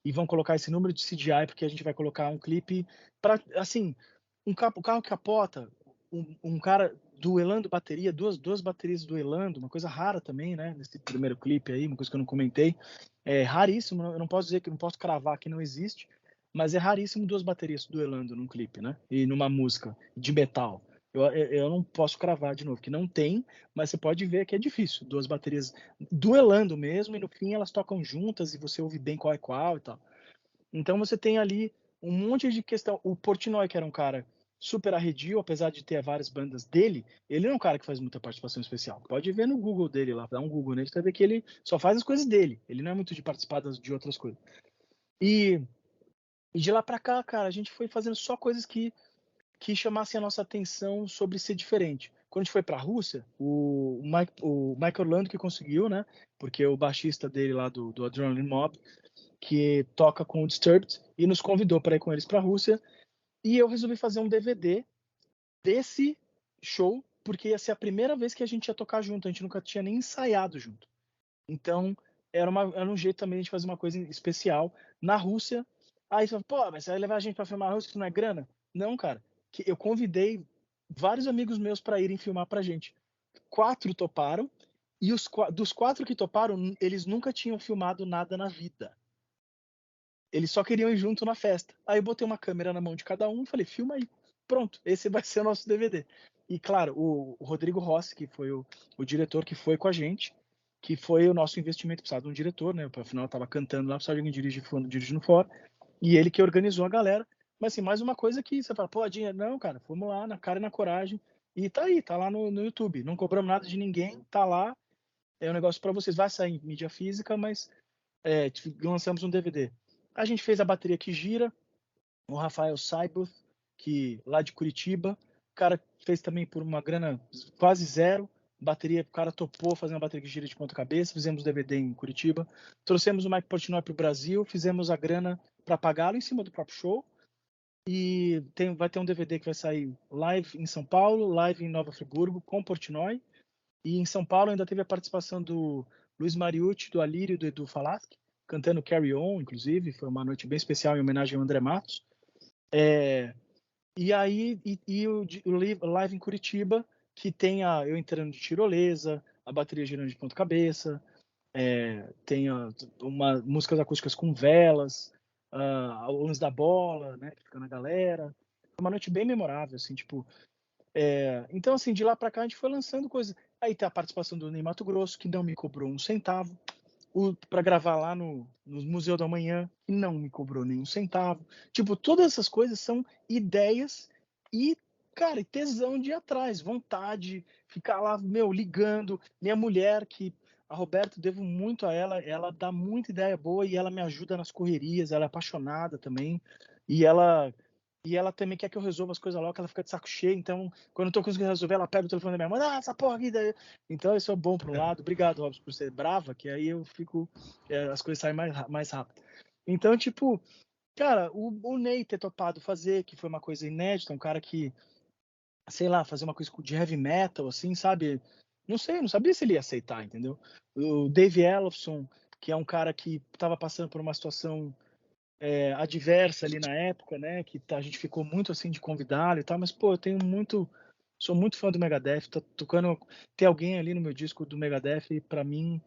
Speaker 2: E vão colocar esse número de CGI, porque a gente vai colocar um clipe para, assim, o carro capota, um cara duelando bateria, duas baterias duelando, uma coisa rara também, né? Nesse primeiro clipe aí, uma coisa que eu não comentei. É raríssimo, eu não posso dizer que não posso cravar que não existe, mas é raríssimo duas baterias duelando num clipe, né? E numa música de metal. Eu não posso cravar de novo, que não tem, mas você pode ver que é difícil. Duas baterias duelando mesmo, e no fim elas tocam juntas e você ouve bem qual é qual e tal. Então você tem ali um monte de questão. O Portnoy, que era um cara super arredio, apesar de ter várias bandas dele, ele não é um cara que faz muita participação especial. Pode ver no Google dele lá, dá um Google nele, você vai ver que ele só faz as coisas dele. Ele não é muito de participar de outras coisas. E, e de lá pra cá, cara, a gente foi fazendo só coisas que chamassem a nossa atenção sobre ser diferente. Quando a gente foi para a Rússia, o Mike Orlando que conseguiu, né? Porque o baixista dele lá do Adrenaline Mob, que toca com o Disturbed, e nos convidou para ir com eles para a Rússia. E eu resolvi fazer um DVD desse show, porque ia ser a primeira vez que a gente ia tocar junto, a gente nunca tinha nem ensaiado junto. Então, era um jeito também de fazer uma coisa especial na Rússia. Aí você fala, pô, mas você vai levar a gente para filmar a Rússia, isso não é grana? Não, cara. Eu convidei vários amigos meus para irem filmar pra gente. 4 toparam, e dos 4 que toparam, eles nunca tinham filmado nada na vida. Eles só queriam ir junto na festa. Aí eu botei uma câmera na mão de cada um e falei, filma aí. Pronto, esse vai ser o nosso DVD. E claro, o Rodrigo Rossi, que foi o diretor que foi com a gente, que foi o nosso investimento, precisava de um diretor, né? Afinal, eu tava cantando lá, precisava de alguém dirigindo fora. E ele que organizou a galera. Mas assim, mais uma coisa que você fala, pô, dinheiro, não, cara, fomos lá na cara e na coragem. E tá aí, tá lá no YouTube. Não cobramos nada de ninguém, tá lá. É um negócio para vocês. Vai sair em mídia física, mas lançamos um DVD. A gente fez a bateria que gira, o Rafael Saibuth, que lá de Curitiba, o cara fez também por uma grana quase zero, bateria, o cara topou fazer uma bateria que gira de ponta cabeça, fizemos DVD em Curitiba, trouxemos o Mike Portnoy para o Brasil, fizemos a grana para pagá-lo em cima do próprio show, e vai ter um DVD que vai sair live em São Paulo, live em Nova Friburgo, com Portnoy, e em São Paulo ainda teve a participação do Luiz Mariucci, do Alírio e do Edu Falaschi, cantando Carry On, inclusive. Foi uma noite bem especial em homenagem ao André Matos. E aí, o live em Curitiba, que tem eu entrando de tirolesa, a bateria girando de ponta cabeça, tem músicas acústicas com velas, o lance da bola, né, que fica na galera. Foi uma noite bem memorável, assim, tipo, então, assim, de lá para cá a gente foi lançando coisas. Aí tem a participação do Ney Mato Grosso, que não me cobrou um centavo. Para gravar lá no Museu da Manhã, que não me cobrou nenhum centavo. Tipo, todas essas coisas são ideias e cara, e tesão de ir atrás, vontade, ficar lá, meu, ligando. Minha mulher, que a Roberta, devo muito a ela dá muita ideia boa e ela me ajuda nas correrias, ela é apaixonada também. E ela também quer que eu resolva as coisas logo, que ela fica de saco cheio. Então, quando eu tô conseguindo resolver, ela pega o telefone da minha mãe, essa porra aqui. Daí. Então, isso é bom por um lado. Obrigado, Robson, por ser brava, que aí eu fico. As coisas saem mais rápido. Então, tipo, cara, o Ney ter topado fazer, que foi uma coisa inédita, um cara que, sei lá, fazer uma coisa de heavy metal, assim, sabe? Não sei, eu não sabia se ele ia aceitar, entendeu? O Dave Ellefson, que é um cara que estava passando por uma situação adversa ali na época, né? Que a gente ficou muito assim de convidá-lo e tal, mas pô, sou muito fã do Megadeth, tá tocando, ter alguém ali no meu disco do Megadeth, para mim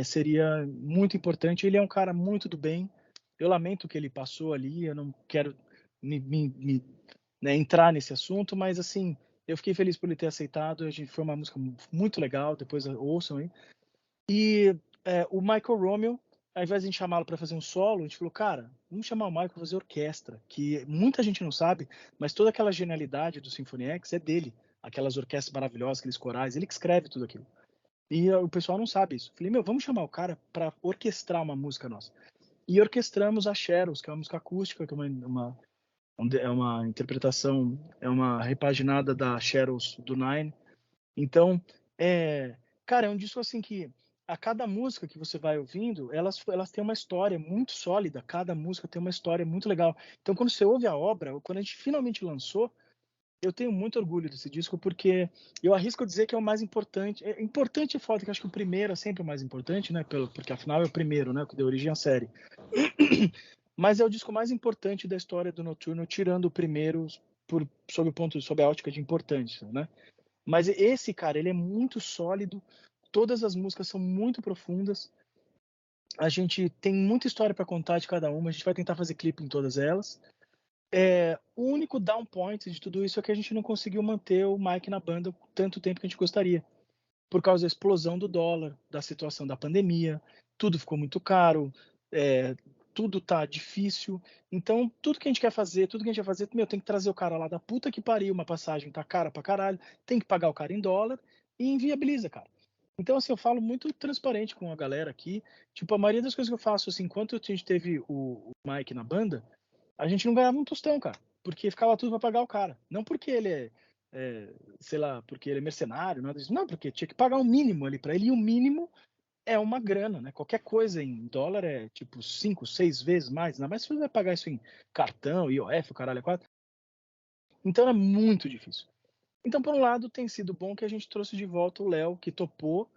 Speaker 2: seria muito importante. Ele é um cara muito do bem. Eu lamento o que ele passou ali, eu não quero né, entrar nesse assunto, mas assim, eu fiquei feliz por ele ter aceitado. A gente foi uma música muito legal, depois ouçam aí. E o Michael Romeo, ao invés de a gente chamá-lo para fazer um solo, a gente falou, cara, vamos chamar o Michael para fazer orquestra, que muita gente não sabe, mas toda aquela genialidade do Symphony X é dele. Aquelas orquestras maravilhosas, aqueles corais, ele que escreve tudo aquilo. E o pessoal não sabe isso. Falei, meu, vamos chamar o cara para orquestrar uma música nossa. E orquestramos a Shadows, que é uma música acústica, que é uma interpretação, é uma repaginada da Shadows do Nine. Então, cara, é um disco assim que a cada música que você vai ouvindo, elas têm uma história muito sólida, cada música tem uma história muito legal. Então, quando você ouve a obra, ou quando a gente finalmente lançou, eu tenho muito orgulho desse disco, porque eu arrisco dizer que é o mais importante. Importante é foda, que eu acho que o primeiro é sempre o mais importante, né? Porque afinal é o primeiro, né? Que deu origem à série. Mas é o disco mais importante da história do Noturno, tirando o primeiro sob a ótica de importância, né? Mas esse, cara, ele é muito sólido, todas as músicas são muito profundas, a gente tem muita história para contar de cada uma, a gente vai tentar fazer clipe em todas elas. O único down point de tudo isso é que a gente não conseguiu manter o Mike na banda tanto tempo que a gente gostaria, por causa da explosão do dólar, da situação da pandemia, tudo ficou muito caro, tudo tá difícil. Então, tudo que a gente quer fazer, meu, tem que trazer o cara lá da puta que pariu, uma passagem tá cara pra caralho, tem que pagar o cara em dólar e inviabiliza, cara. Então, assim, eu falo muito transparente com a galera aqui. Tipo, a maioria das coisas que eu faço, assim, enquanto a gente teve o Mike na banda, a gente não ganhava um tostão, cara, porque ficava tudo para pagar o cara. Não porque ele sei lá, porque ele é mercenário, nada disso. Não, porque tinha que pagar um mínimo ali para ele, e o mínimo é uma grana, né? Qualquer coisa em dólar é tipo 5, 6 vezes mais, ainda mais se você vai pagar isso em cartão, IOF, o caralho é 4. Então é muito difícil. Então, por um lado, tem sido bom que a gente trouxe de volta o Léo, que topou,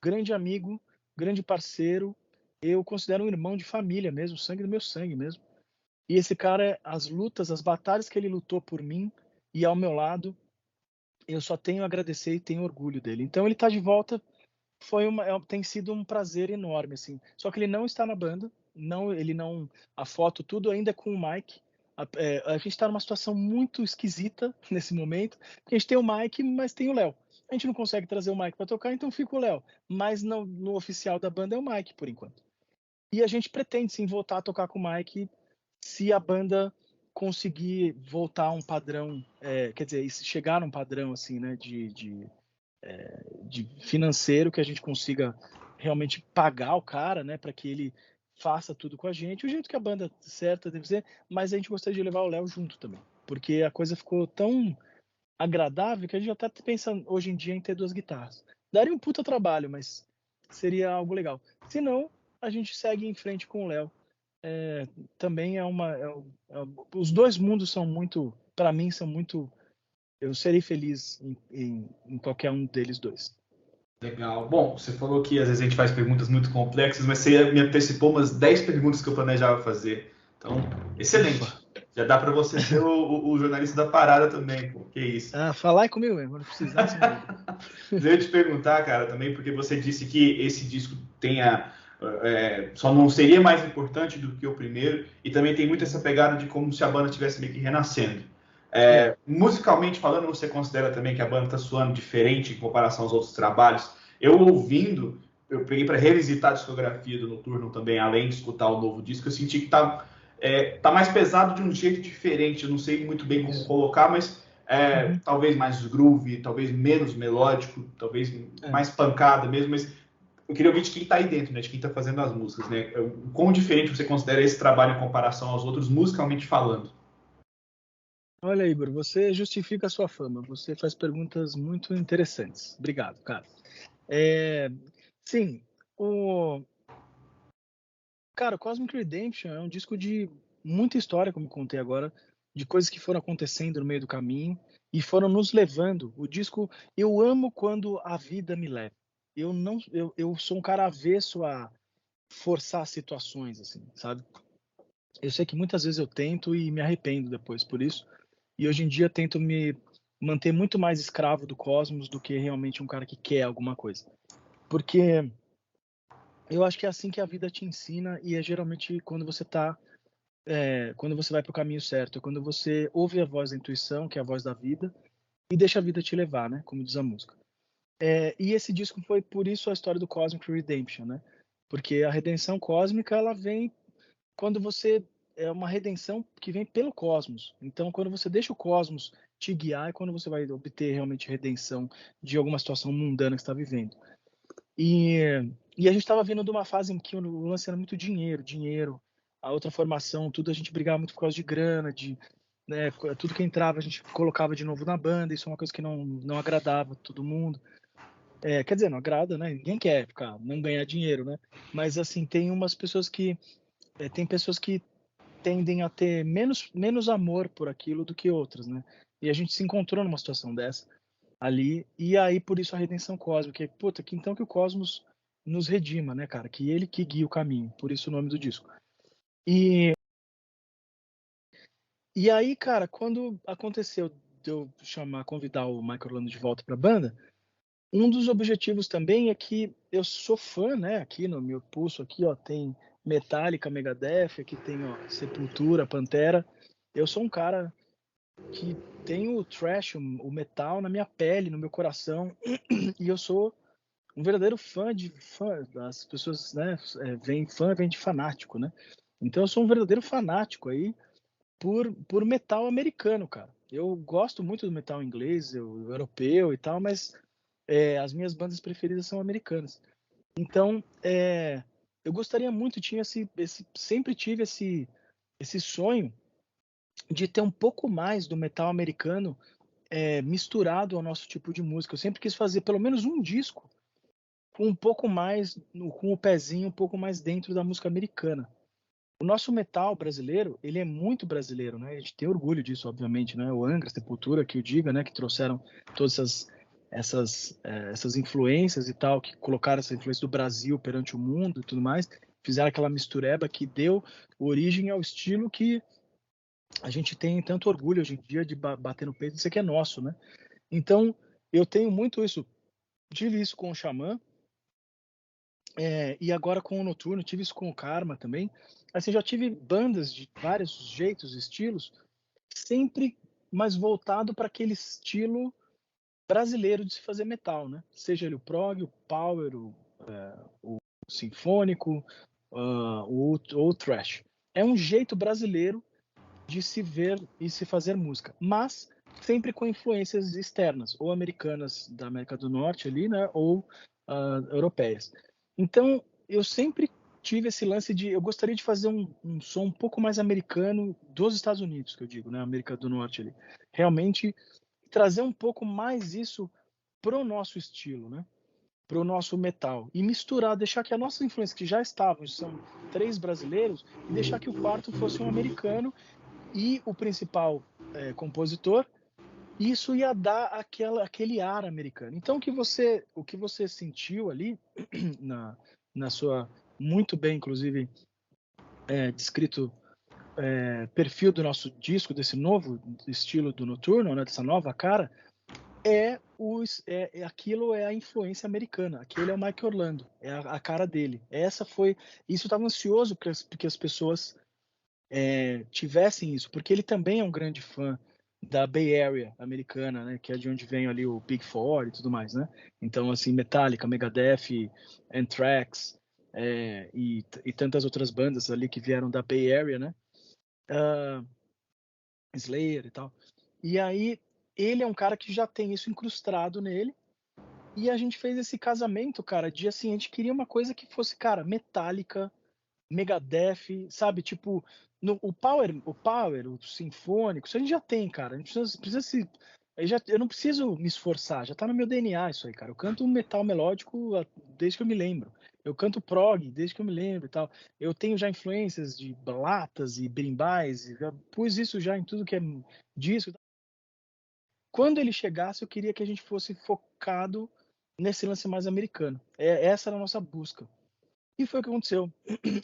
Speaker 2: grande amigo, grande parceiro, eu considero um irmão de família mesmo, sangue do meu sangue mesmo. E esse cara, as lutas, as batalhas que ele lutou por mim e ao meu lado, eu só tenho a agradecer e tenho orgulho dele. Então ele tá de volta, tem sido um prazer enorme, assim. Só que ele não está na banda, a foto, tudo ainda é com o Mike. A gente está numa situação muito esquisita nesse momento, porque a gente tem o Mike, mas tem o Léo. A gente não consegue trazer o Mike para tocar, então fica o Léo. Mas no oficial da banda é o Mike, por enquanto. E a gente pretende, sim, voltar a tocar com o Mike se a banda conseguir voltar a um padrão, quer dizer, chegar num padrão assim, né, de financeiro, que a gente consiga realmente pagar o cara, né, para que ele faça tudo com a gente, o jeito que a banda certa deve ser, mas a gente gostaria de levar o Léo junto também, porque a coisa ficou tão agradável que a gente até pensa hoje em dia em ter 2 guitarras. Daria um puta trabalho, mas seria algo legal. Se não, a gente segue em frente com o Léo. Também os dois mundos são muito, para mim, são muito. Eu serei feliz em qualquer um deles dois.
Speaker 1: Legal. Bom, você falou que às vezes a gente faz perguntas muito complexas, mas você me antecipou umas 10 perguntas que eu planejava fazer. Então, excelente. Ufa. Já dá para você ser o jornalista da parada também, pô. Que isso.
Speaker 2: Falar comigo mesmo, não precisa.
Speaker 1: Eu ia te perguntar, cara, também, porque você disse que esse disco só não seria mais importante do que o primeiro, e também tem muito essa pegada de como se a banda estivesse meio que renascendo. Musicalmente falando, você considera também que a banda está soando diferente em comparação aos outros trabalhos? Eu peguei para revisitar a discografia do Noturno também, além de escutar o novo disco, eu senti que tá mais pesado de um jeito diferente. Eu não sei muito bem como colocar, mas
Speaker 2: Uhum.
Speaker 1: talvez mais groove, talvez menos melódico, talvez mais pancada mesmo, mas eu queria ouvir de quem está aí dentro, né? De quem está fazendo as músicas, né? O quão diferente você considera esse trabalho em comparação aos outros, musicalmente falando?
Speaker 2: Olha, Igor, você justifica a sua fama. Você faz perguntas muito interessantes. Obrigado, cara. É, sim, cara, o Cosmic Redemption é um disco de muita história, como eu contei agora, de coisas que foram acontecendo no meio do caminho e foram nos levando. O disco, eu amo quando a vida me leva. Eu não, eu sou um cara avesso a forçar situações, assim, sabe? Eu sei que muitas vezes eu tento e me arrependo depois por isso. E hoje em dia tento me manter muito mais escravo do cosmos do que realmente um cara que quer alguma coisa. Porque eu acho que é assim que a vida te ensina e é geralmente quando você vai para o caminho certo, é quando você ouve a voz da intuição, que é a voz da vida, e deixa a vida te levar, né? Como diz a música. E esse disco foi por isso a história do Cosmic Redemption, né? Porque a redenção cósmica, ela vem quando você é uma redenção que vem pelo cosmos. Então, quando você deixa o cosmos te guiar, é quando você vai obter realmente redenção de alguma situação mundana que está vivendo. E, e a gente estava vindo de uma fase em que o lance era muito dinheiro, dinheiro, a outra formação, tudo a gente brigava muito por causa de grana, né, tudo que entrava a gente colocava de novo na banda, isso é uma coisa que não agradava todo mundo. Quer dizer, não agrada, né? Ninguém quer ficar, não ganhar dinheiro, né? Mas assim, tem pessoas que tendem a ter menos amor por aquilo do que outras, né? E a gente se encontrou numa situação dessa ali, e aí por isso a redenção cósmica, puta, que então que o cosmos nos redima, né, cara? Que ele que guia o caminho, por isso o nome do disco. E, e aí, cara, quando aconteceu de eu convidar o Michael Orlando de volta pra banda, um dos objetivos também é que eu sou fã, né, aqui no meu pulso aqui, ó, tem Metallica, Megadeth, aqui tem, ó, Sepultura, Pantera. Eu sou um cara que tem o thrash, o metal na minha pele, no meu coração, e eu sou um verdadeiro fã, as pessoas, né, vem de fanático, né? Então eu sou um verdadeiro fanático aí por metal americano, cara. Eu gosto muito do metal inglês, europeu e tal, mas as minhas bandas preferidas são americanas. Então, eu gostaria muito, sempre tive esse sonho de ter um pouco mais do metal americano misturado ao nosso tipo de música. Eu sempre quis fazer pelo menos um disco com um pouco mais, com o pezinho um pouco mais dentro da música americana. O nosso metal brasileiro, ele é muito brasileiro, né? A gente tem orgulho disso, obviamente, né? O Angra, a Sepultura, que o diga, né? Que trouxeram todas essas influências e tal, que colocaram essa influência do Brasil perante o mundo e tudo mais, fizeram aquela mistureba que deu origem ao estilo que a gente tem tanto orgulho hoje em dia de bater no peito e dizer que é nosso, né? Então, eu tenho muito isso. Tive isso com o Xamã, e agora com o Noturno, tive isso com o Karma também. Assim, já tive bandas de vários jeitos, estilos, sempre mais voltado para aquele estilo brasileiro de se fazer metal, né? Seja ele o prog, o power, o sinfônico, ou o thrash. É um jeito brasileiro de se ver e se fazer música, mas sempre com influências externas, ou americanas da América do Norte ali, né, ou europeias. Então, eu sempre tive esse lance de eu gostaria de fazer um som um pouco mais americano dos Estados Unidos, que eu digo, né, América do Norte ali. Realmente trazer um pouco mais isso pro nosso estilo, né? Pro nosso metal e misturar, deixar que a nossa influência que já estavam, são 3 brasileiros, e deixar que o quarto fosse um americano e o principal compositor, isso ia dar aquele ar americano. Então o que você sentiu ali na sua muito bem, inclusive, descrito perfil do nosso disco, desse novo estilo do Noturno, né, dessa nova cara, aquilo é a influência americana. Aquele é o Mike Orlando, é a cara dele. Isso eu estava ansioso porque as pessoas tivessem isso, porque ele também é um grande fã da Bay Area americana, né, que é de onde vem ali o Big Four e tudo mais, né? Então, assim, Metallica, Megadeth, Anthrax, e tantas outras bandas ali que vieram da Bay Area, né? Slayer e tal. E aí ele é um cara que já tem isso incrustado nele. E a gente fez esse casamento, cara, de assim, a gente queria uma coisa que fosse, cara, Metallica, Megadeth, sabe? Tipo, o sinfônico, isso a gente já tem, cara. A gente precisa se. Eu não preciso me esforçar, já tá no meu DNA isso aí, cara. Eu canto metal melódico desde que eu me lembro. Eu canto prog desde que eu me lembro e tal. Eu tenho já influências de balatas e brimbais, já pus isso já em tudo que é disco. Quando ele chegasse, eu queria que a gente fosse focado nesse lance mais americano. Essa era a nossa busca. E foi o que aconteceu.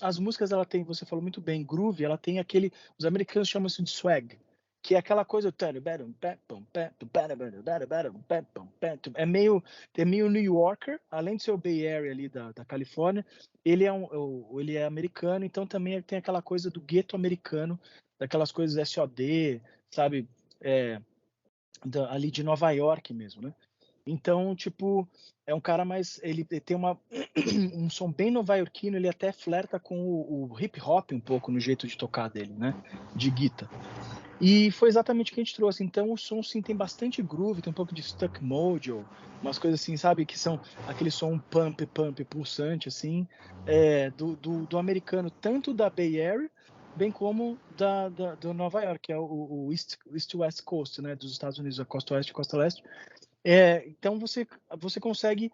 Speaker 2: As músicas, ela tem, você falou muito bem, groove, ela tem aquele, os americanos chamam isso de swag, que é aquela coisa, é meio New Yorker, além de ser o Bay Area ali da Califórnia, ele é americano, então também tem aquela coisa do gueto americano, daquelas coisas SOD, sabe, ali de Nova York mesmo, né? Então, tipo, é um cara mais. Ele tem um som bem novaiorquino, ele até flerta com o hip hop um pouco no jeito de tocar dele, né? De guitarra. E foi exatamente o que a gente trouxe. Então, o som, sim, tem bastante groove, tem um pouco de Stuck Mojo, umas coisas assim, sabe? Que são aquele som pump, pulsante, assim, do americano, tanto da Bay Area, bem como do Nova York, que é o East West Coast, né? Dos Estados Unidos, a costa oeste e costa leste. Então você consegue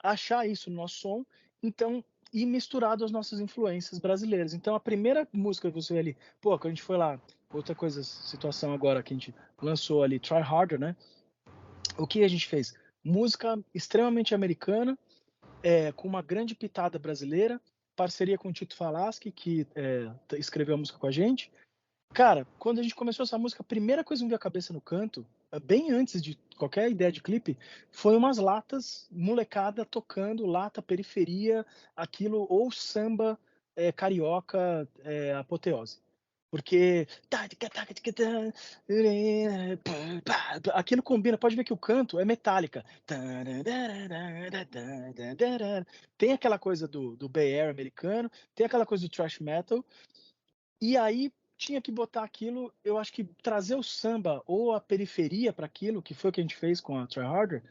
Speaker 2: achar isso no nosso som, então, e misturado às nossas influências brasileiras. Então a primeira música que você vê ali, pô, quando a gente foi lá, outra coisa, situação agora que a gente lançou ali, Try Harder, né? O que a gente fez? Música extremamente americana, com uma grande pitada brasileira, parceria com o Tito Falaschi, que escreveu a música com a gente. Cara, quando a gente começou essa música, a primeira coisa que me veio à cabeça no canto, bem antes de qualquer ideia de clipe, foi umas latas, molecada tocando, lata, periferia, aquilo, ou samba carioca apoteose. Porque aquilo combina, pode ver que o canto é metálica. Tem aquela coisa do Bay Area americano, tem aquela coisa do thrash metal, e aí tinha que botar aquilo, eu acho que trazer o samba ou a periferia para aquilo, que foi o que a gente fez com a Try Harder,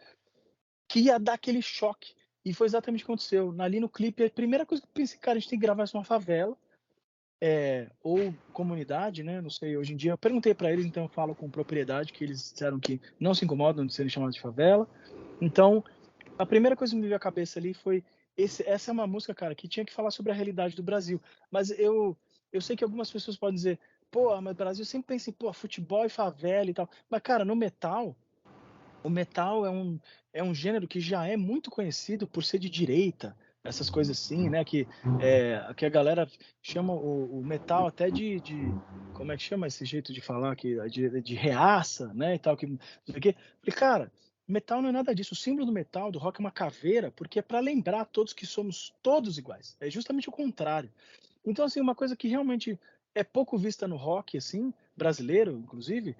Speaker 2: que ia dar aquele choque. E foi exatamente o que aconteceu. Ali no clipe, a primeira coisa que eu pensei, cara, a gente tem que gravar isso numa favela, ou comunidade, né? Não sei, hoje em dia. Eu perguntei para eles, então eu falo com propriedade, que eles disseram que não se incomodam de serem chamados de favela. Então, a primeira coisa que me veio à cabeça ali foi essa é uma música, cara, que tinha que falar sobre a realidade do Brasil. Mas eu sei que algumas pessoas podem dizer, pô, mas Brasil sempre pensa em, pô, futebol e favela e tal. Mas, cara, no metal, o metal é um gênero que já é muito conhecido por ser de direita, essas coisas assim, né? Que a galera chama o metal até como é que chama esse jeito de falar que de reaça, né? E tal, que não sei o quê. Falei, cara, metal não é nada disso. O símbolo do metal, do rock, é uma caveira, porque é para lembrar todos que somos todos iguais. É justamente o contrário. Então, assim, uma coisa que realmente é pouco vista no rock, assim, brasileiro, inclusive,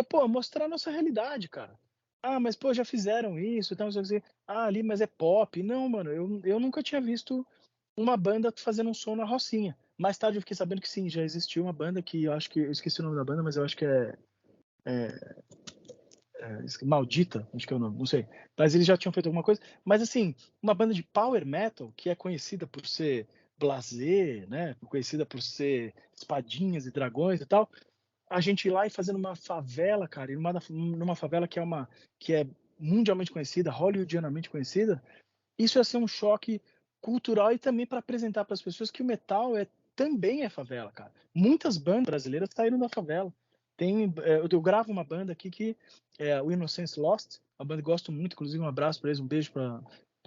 Speaker 2: pô, mostrar a nossa realidade, cara. Ah, mas, pô, já fizeram isso, então, você, ali, mas é pop. Não, mano, eu nunca tinha visto uma banda fazendo um som na Rocinha. Mais tarde eu fiquei sabendo que sim, já existiu uma banda que eu acho que, eu esqueci o nome da banda, mas eu acho que Maldita, acho que é o nome, não sei. Mas eles já tinham feito alguma coisa. Mas, assim, uma banda de power metal, que é conhecida por ser blasé, né, conhecida por ser espadinhas e dragões e tal, a gente ir lá e fazer numa favela, cara, numa favela que é mundialmente conhecida, hollywoodianamente conhecida, isso ia ser um choque cultural e também para apresentar para as pessoas que o metal também é favela, cara. Muitas bandas brasileiras saíram da favela. Eu gravo uma banda aqui que é o Innocence Lost, uma banda que gosto muito, inclusive um abraço para eles, um beijo para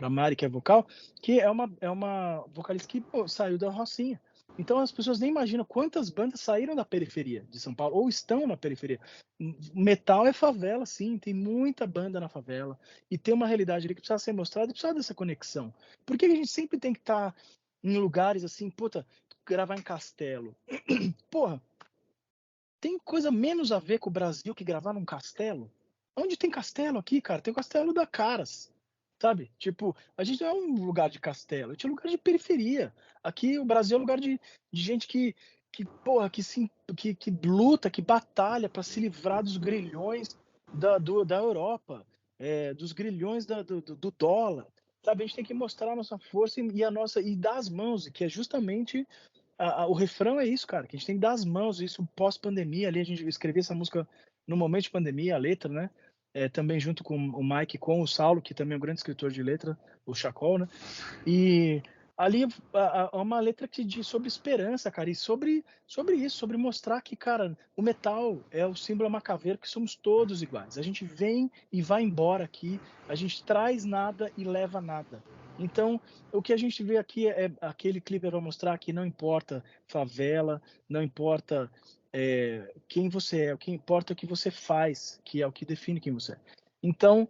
Speaker 2: Mari, que é vocal, que é uma vocalista que saiu da Rocinha. Então as pessoas nem imaginam quantas bandas saíram da periferia de São Paulo ou estão na periferia. Metal é favela, sim, tem muita banda na favela e tem uma realidade ali que precisa ser mostrada e precisa dessa conexão. Por que a gente sempre tem que estar em lugares assim, puta, gravar em castelo? Porra, tem coisa menos a ver com o Brasil que gravar num castelo? Onde tem castelo aqui, cara? Tem o castelo da Caras, sabe? Tipo, a gente não é um lugar de castelo, a gente é um lugar de periferia. Aqui o Brasil é um lugar de gente porra, que luta, que batalha para se livrar dos grilhões da Europa, dos grilhões do dólar, sabe? A gente tem que mostrar a nossa força e dar as mãos, que é justamente o refrão é isso, cara, que a gente tem que dar as mãos, isso pós-pandemia ali, a gente escreveu essa música no momento de pandemia, a letra, né? Também junto com o Mike, com o Saulo, que também é um grande escritor de letra, o Chacol, né? E ali é uma letra que diz sobre esperança, cara, e sobre isso, sobre mostrar que, cara, o metal é o símbolo é uma caveira, que somos todos iguais. A gente vem e vai embora aqui, a gente traz nada e leva nada. Então, o que a gente vê aqui é aquele clipe para mostrar que não importa favela, não importa quem você é, o que importa é o que você faz, que é o que define quem você é. Então,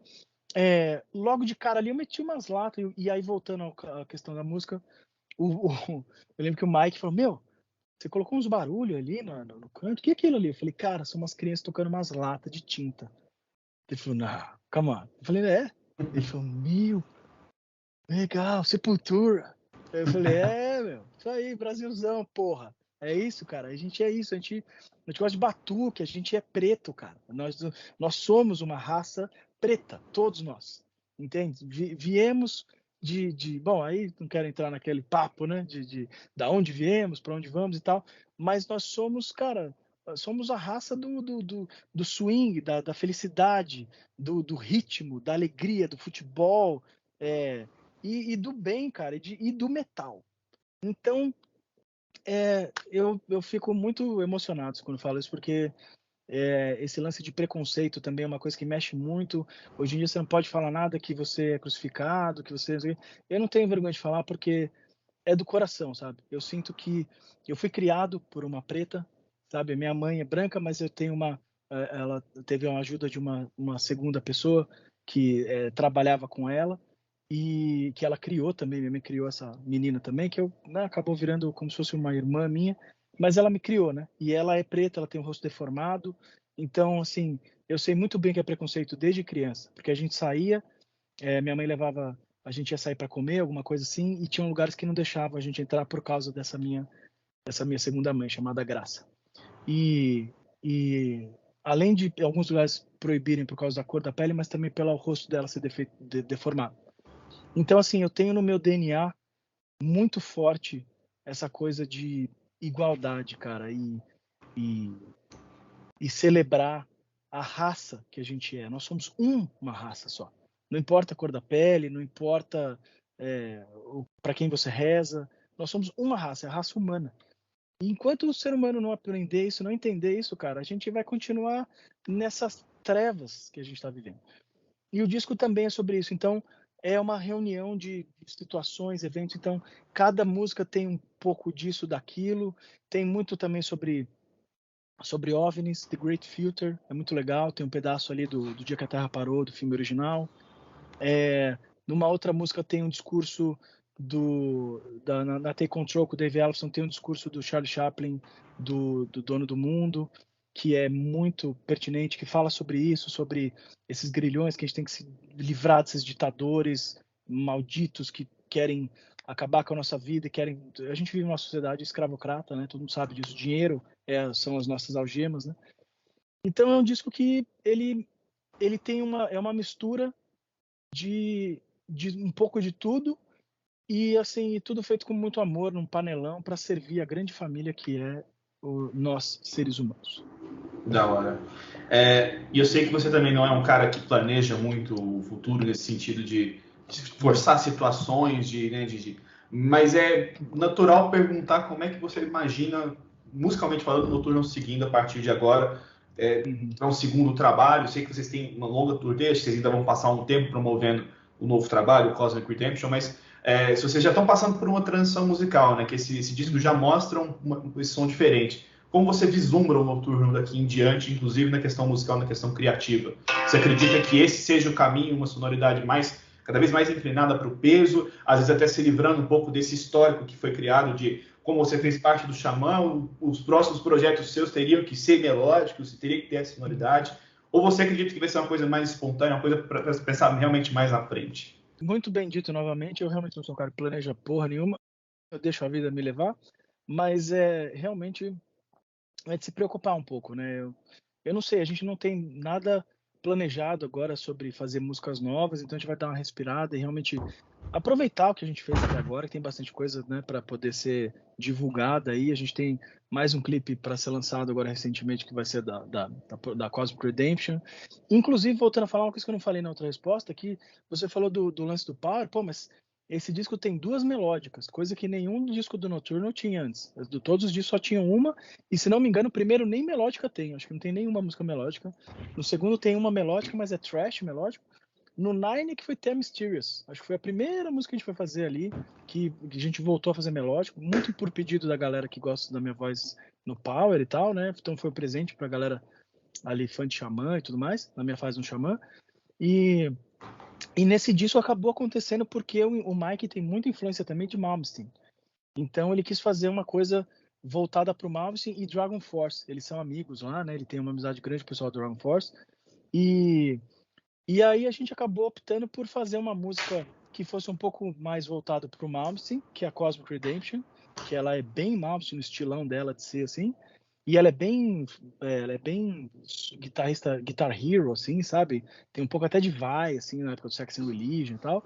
Speaker 2: logo de cara ali eu meti umas latas, e aí voltando à questão da música, eu lembro que o Mike falou, meu, você colocou uns barulhos ali no canto, o que é aquilo ali? Eu falei, cara, são umas crianças tocando umas latas de tinta. Ele falou, não, come on. Eu falei, Ele falou, meu, legal, Sepultura. Eu falei, meu, isso aí, Brasilzão, porra. É isso, cara, a gente é isso, a gente gosta de batuque, a gente é preto, cara. Nós somos uma raça preta, todos nós, entende? Viemos bom, aí não quero entrar naquele papo, né, da onde viemos, para onde vamos e tal, mas nós somos, cara, somos a raça do swing, da felicidade, do ritmo, da alegria, do futebol, e do bem, cara, e do metal. Então, eu fico muito emocionado quando falo isso, porque esse lance de preconceito também é uma coisa que mexe muito. Hoje em dia você não pode falar nada que você é crucificado, que você... Eu não tenho vergonha de falar porque é do coração, sabe? Eu sinto que eu fui criado por uma preta, sabe? Minha mãe é branca, mas eu tenho ela teve uma ajuda de uma segunda pessoa que trabalhava com ela e que ela criou também. Minha mãe criou essa menina também, que né, acabou virando como se fosse uma irmã minha, mas ela me criou, né? E ela é preta, ela tem o rosto deformado, então assim, eu sei muito bem que é preconceito desde criança, porque a gente saía, minha mãe levava, a gente ia sair para comer, alguma coisa assim, e tinham lugares que não deixavam a gente entrar por causa dessa minha segunda mãe, chamada Graça. E, e além de alguns lugares proibirem por causa da cor da pele, mas também pelo rosto dela ser deformado. Então, assim, eu tenho no meu DNA muito forte essa coisa de igualdade, cara, e, e celebrar a raça que a gente é. Nós somos uma raça só. Não importa a cor da pele, não importa para quem você reza, nós somos uma raça, é a raça humana. E enquanto o ser humano não aprender isso, não entender isso, cara, a gente vai continuar nessas trevas que a gente está vivendo. E o disco também é sobre isso. Então, é uma reunião de situações, eventos. Então, cada música tem um pouco disso, daquilo. Tem muito também sobre OVNIs, The Great Filter, é muito legal. Tem um pedaço ali do Dia que a Terra Parou, do filme original. Numa outra música tem um discurso na Take Control com o Dave Ellefson, tem um discurso do Charlie Chaplin, do Dono do Mundo, que é muito pertinente, que fala sobre isso, sobre esses grilhões, que a gente tem que se livrar desses ditadores malditos que querem acabar com a nossa vida e querem... A gente vive numa sociedade escravocrata, né? Todo mundo sabe disso. Dinheiro são as nossas algemas, né? Então é um disco que ele tem uma mistura de um pouco de tudo, e assim, tudo feito com muito amor, num panelão, para servir a grande família que é nós, seres humanos.
Speaker 1: Da hora. E eu sei que você também não é um cara que planeja muito o futuro nesse sentido de forçar situações, mas é natural perguntar como é que você imagina, musicalmente falando, o Noturno seguindo a partir de agora para um segundo trabalho. Eu sei que vocês têm uma longa turnê, acho que vocês ainda vão passar um tempo promovendo o novo trabalho, o Cosmic Redemption, mas se vocês já estão passando por uma transição musical, né, que esse disco já mostra um som diferente. Como você vislumbra o Noturno daqui em diante, inclusive na questão musical, na questão criativa? Você acredita que esse seja o caminho, uma sonoridade cada vez mais inclinada para o peso, às vezes até se livrando um pouco desse histórico que foi criado de como você fez parte do Xamã, os próximos projetos seus teriam que ser melódicos, teria que ter essa sonoridade? Ou você acredita que vai ser uma coisa mais espontânea, uma coisa para pensar realmente mais à frente?
Speaker 2: Muito bem dito novamente, eu realmente não sou um cara que planeja porra nenhuma, eu deixo a vida me levar, mas realmente é de se preocupar um pouco, né? Eu não sei, a gente não tem nada planejado agora sobre fazer músicas novas, então a gente vai dar uma respirada e realmente aproveitar o que a gente fez até agora, que tem bastante coisa, né, para poder ser divulgada aí. A gente tem mais um clipe para ser lançado agora recentemente, que vai ser da Cosmic Redemption. Inclusive, voltando a falar uma coisa que eu não falei na outra resposta, que você falou do lance do Power, pô, mas esse disco tem 2 melódicas, coisa que nenhum disco do Noturno tinha antes. Todos os discos só tinham uma, e se não me engano, o primeiro nem melódica tem, acho que não tem nenhuma música melódica. No segundo tem uma melódica, mas é trash melódico. No Nine que foi The Mysterious, acho que foi a primeira música que a gente foi fazer ali, que a gente voltou a fazer melódico, muito por pedido da galera que gosta da minha voz no Power e tal, né? Então foi um presente pra galera ali, fã de Xamã e tudo mais, na minha fase no Xamã. E nesse disco acabou acontecendo porque o Mike tem muita influência também de Malmsteen. Então ele quis fazer uma coisa voltada para o Malmsteen e Dragon Force. Eles são amigos lá, né? Ele tem uma amizade grande com o pessoal do Dragon Force. E aí a gente acabou optando por fazer uma música que fosse um pouco mais voltada para o Malmsteen, que é a Cosmic Redemption, que ela é bem Malmsteen no estilão dela de ser assim. E ela é bem guitar hero, assim, sabe? Tem um pouco até de vai, assim, na época do Sex and Religion e tal.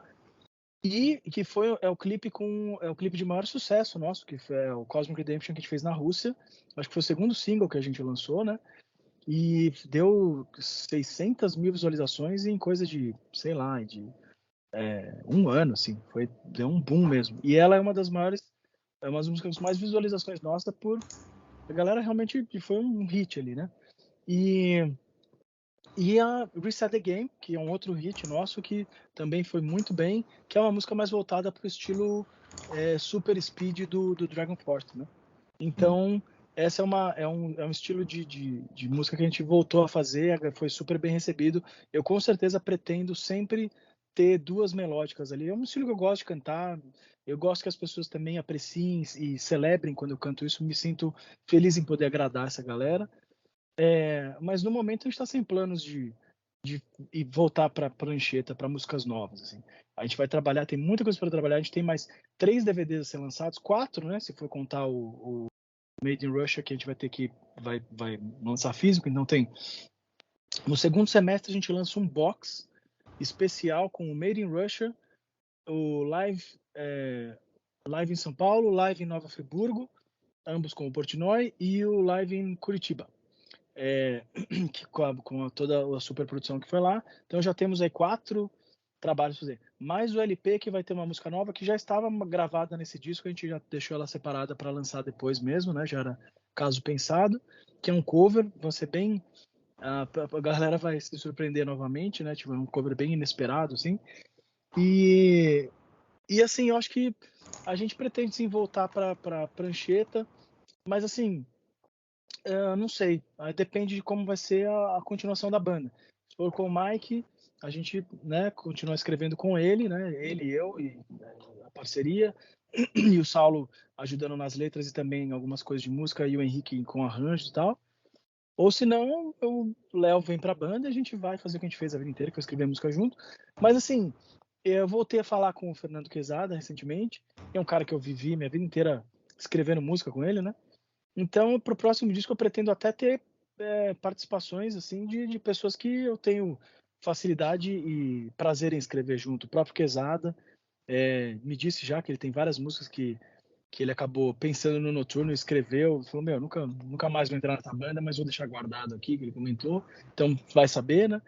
Speaker 2: E que é o clipe de maior sucesso nosso, que foi o Cosmic Redemption que a gente fez na Rússia. Acho que foi o segundo single que a gente lançou, né? E deu 600 mil visualizações em coisa de, sei lá, de um ano, assim. Deu um boom mesmo. E ela é uma das músicas com mais visualizações nossas a galera realmente foi um hit ali, né? E a Reset the Game, que é um outro hit nosso, que também foi muito bem, que é uma música mais voltada para o estilo super speed do Dragon Force, né? Então, essa é um estilo de música que a gente voltou a fazer, foi super bem recebido. Eu com certeza pretendo sempre ter 2 melódicas ali. É um estilo que eu gosto de cantar, eu gosto que as pessoas também apreciem e celebrem quando eu canto isso, me sinto feliz em poder agradar essa galera. Mas no momento a gente está sem planos de voltar para prancheta, para músicas novas. Assim. A gente vai trabalhar, tem muita coisa para trabalhar. A gente tem mais 3 DVDs a ser lançados, 4, né? Se for contar o Made in Russia, que a gente vai ter que vai lançar físico. Então tem. No segundo semestre a gente lança um box especial com o Made in Russia, o live em São Paulo, live em Nova Friburgo, ambos com o Portnoy, e o live em Curitiba. Com toda a superprodução que foi lá. Então já temos aí 4 trabalhos para fazer. Mais o LP, que vai ter uma música nova que já estava gravada nesse disco, a gente já deixou ela separada para lançar depois mesmo, né? Já era caso pensado, que é um cover, vai ser bem... A galera vai se surpreender novamente, né? Tipo, é um cover bem inesperado, assim. E assim, eu acho que a gente pretende sim voltar para prancheta, mas assim, não sei. Depende de como vai ser a continuação da banda. Se for com o Mike, a gente, né, continua escrevendo com ele, né? Ele e eu, e a parceria. E o Saulo ajudando nas letras e também algumas coisas de música, e o Henrique com arranjos e tal. Ou se não, o Léo vem pra banda e a gente vai fazer o que a gente fez a vida inteira, que é escrever música junto. Mas assim, eu voltei a falar com o Fernando Quezada recentemente. É um cara que eu vivi minha vida inteira escrevendo música com ele, né? Então, para o próximo disco, eu pretendo até ter participações assim de pessoas que eu tenho facilidade e prazer em escrever junto. O próprio Quezada me disse já que ele tem várias músicas que ele acabou pensando no Noturno e escreveu. Falou, meu, nunca mais vou entrar nessa banda, mas vou deixar guardado aqui, que ele comentou. Então, vai saber, né?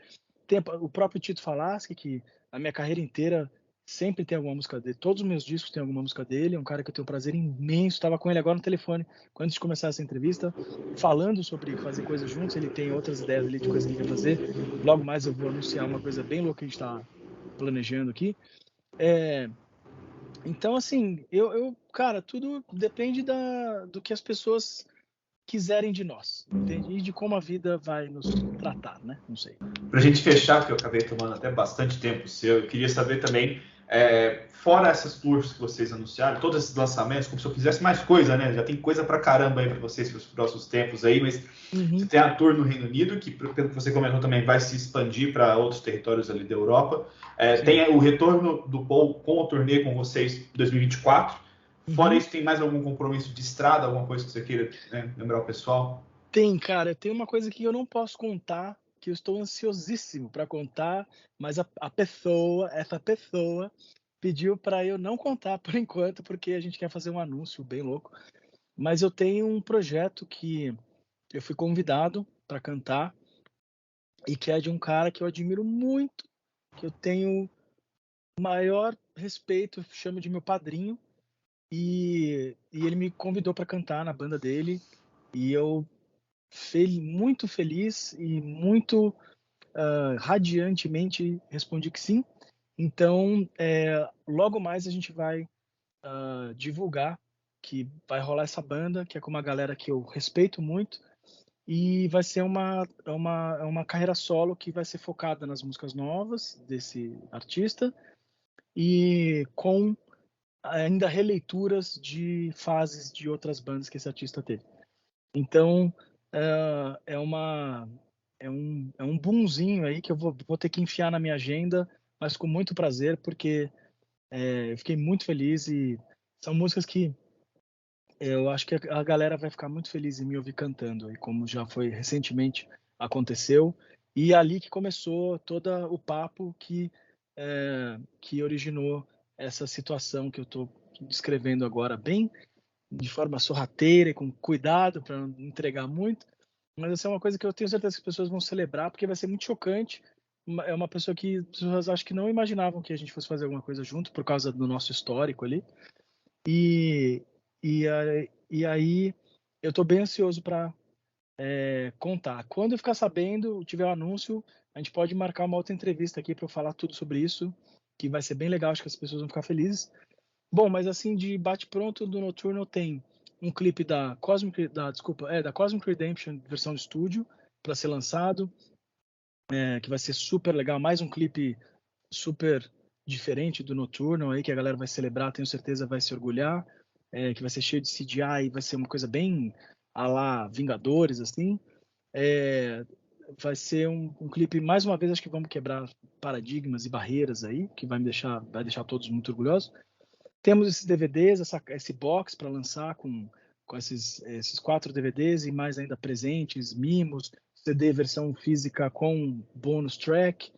Speaker 2: Tem o próprio Tito Falaschi, que a minha carreira inteira sempre tem alguma música dele. Todos os meus discos tem alguma música dele. É um cara que eu tenho um prazer imenso. Estava com ele agora no telefone, antes de começar essa entrevista, falando sobre fazer coisas juntos. Ele tem outras ideias ali de coisas que ele quer fazer. Logo mais eu vou anunciar uma coisa bem louca que a gente está planejando aqui. Então, assim, cara, tudo depende do que as pessoas quiserem de nós, entende? E de como a vida vai nos tratar, né? Não sei.
Speaker 1: Para a gente fechar, que eu acabei tomando até bastante tempo seu, eu queria saber também, fora essas tours que vocês anunciaram, todos esses lançamentos, como se eu fizesse mais coisa, né? Já tem coisa pra caramba aí para vocês para os próximos tempos aí, mas você tem a tour no Reino Unido, que pelo que você comentou também vai se expandir para outros territórios ali da Europa. Tem o retorno do Paul com o turnê com vocês em 2024. Fora isso, tem mais algum compromisso de estrada, alguma coisa que você queira lembrar o pessoal?
Speaker 2: Tem, cara. Tem uma coisa que eu não posso contar, que eu estou ansiosíssimo para contar, mas essa pessoa pediu para eu não contar por enquanto, porque a gente quer fazer um anúncio bem louco. Mas eu tenho um projeto que eu fui convidado para cantar e que é de um cara que eu admiro muito, que eu tenho maior respeito, chamo de meu padrinho, e ele me convidou para cantar na banda dele, e eu muito feliz e muito radiantemente respondi que sim. Então, logo mais a gente vai divulgar que vai rolar essa banda, que é com uma galera que eu respeito muito, e vai ser uma carreira solo que vai ser focada nas músicas novas desse artista e com ainda releituras de fases de outras bandas que esse artista teve. Então, é um boomzinho aí que eu vou ter que enfiar na minha agenda, mas com muito prazer, porque eu fiquei muito feliz e são músicas que eu acho que a galera vai ficar muito feliz em me ouvir cantando, e como já foi recentemente aconteceu, e é ali que começou todo o papo que originou essa situação que eu estou descrevendo agora, bem de forma sorrateira e com cuidado para não entregar muito, mas essa é uma coisa que eu tenho certeza que as pessoas vão celebrar, porque vai ser muito chocante. É uma pessoa que as pessoas acho que não imaginavam que a gente fosse fazer alguma coisa junto por causa do nosso histórico ali. E, e aí eu estou bem ansioso para contar. Quando eu ficar sabendo, tiver o anúncio, a gente pode marcar uma outra entrevista aqui para eu falar tudo sobre isso, que vai ser bem legal, acho que as pessoas vão ficar felizes. Bom, mas assim, de bate-pronto do Nocturnal tem um clipe da Cosmic Redemption, versão de estúdio, para ser lançado, que vai ser super legal, mais um clipe super diferente do Nocturnal aí, que a galera vai celebrar, tenho certeza vai se orgulhar, que vai ser cheio de CGI, vai ser uma coisa bem à la Vingadores, assim. Vai ser um clipe, mais uma vez, acho que vamos quebrar paradigmas e barreiras aí, que vai deixar todos muito orgulhosos. Temos esses DVDs, esse box para lançar com esses 4 DVDs e mais ainda presentes, mimos, CD versão física com bônus track.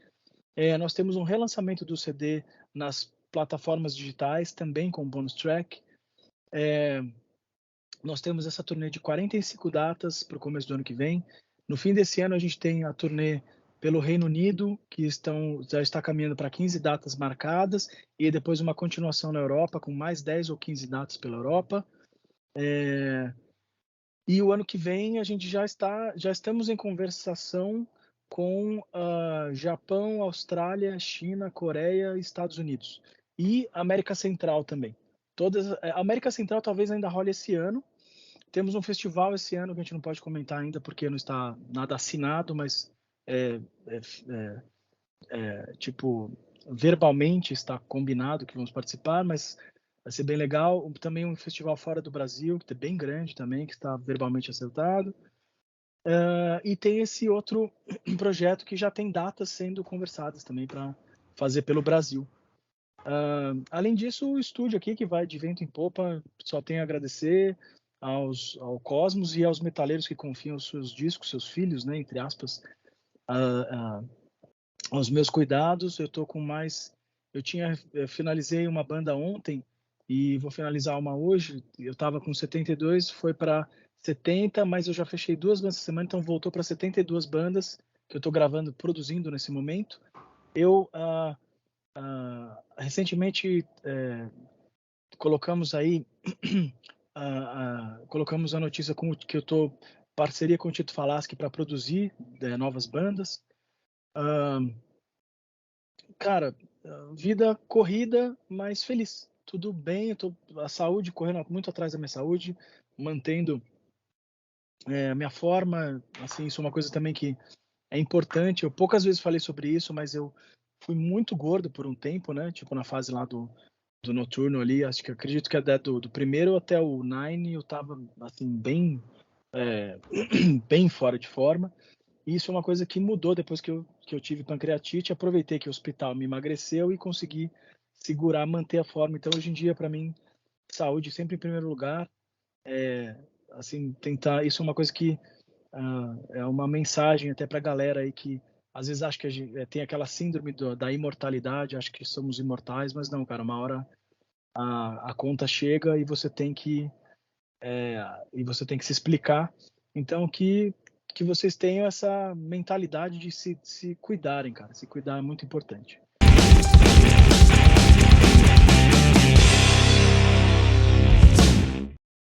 Speaker 2: Nós temos um relançamento do CD nas plataformas digitais, também com bônus track. Nós temos essa turnê de 45 datas para o começo do ano que vem. No fim desse ano, a gente tem a turnê pelo Reino Unido, que já está caminhando para 15 datas marcadas, e depois uma continuação na Europa, com mais 10 ou 15 datas pela Europa. E o ano que vem, a gente já estamos em conversação com Japão, Austrália, China, Coreia e Estados Unidos. E América Central também. A América Central talvez ainda role esse ano. Temos um festival esse ano que a gente não pode comentar ainda porque não está nada assinado, mas tipo, verbalmente está combinado que vamos participar, mas vai ser bem legal. Também um festival fora do Brasil, que é bem grande também, que está verbalmente acertado. E tem esse outro projeto que já tem datas sendo conversadas também para fazer pelo Brasil. Além disso, o estúdio aqui, que vai de vento em popa, só tenho a agradecer ao Cosmos e aos metaleiros que confiam os seus discos, seus filhos, né, entre aspas, aos meus cuidados. Finalizei uma banda ontem e vou finalizar uma hoje. Eu estava com 72, foi para 70, mas eu já fechei 2 bandas essa semana, então voltou para 72 bandas que eu estou gravando, produzindo nesse momento. Eu recentemente colocamos aí colocamos a notícia que eu estou parceria com o Tito Falaschi para produzir novas bandas. Cara, vida corrida, mas feliz. Tudo bem, a saúde, correndo muito atrás da minha saúde, mantendo a minha forma. Assim, isso é uma coisa também que é importante. Eu poucas vezes falei sobre isso, mas eu fui muito gordo por um tempo, né? Tipo, na fase lá do Noturno ali, acredito que até do primeiro até o Nine eu tava, assim, bem, bem fora de forma. E isso é uma coisa que mudou depois que eu tive pancreatite. Aproveitei que o hospital me emagreceu e consegui segurar, manter a forma. Então, hoje em dia, para mim, saúde sempre em primeiro lugar. Assim, tentar. Isso é uma coisa que é uma mensagem até para a galera aí que às vezes acha que a gente, tem aquela síndrome da imortalidade, acho que somos imortais, mas não, cara, uma hora a conta chega e você tem que se explicar. Então que vocês tenham essa mentalidade de se cuidarem, cara. Se cuidar é muito importante.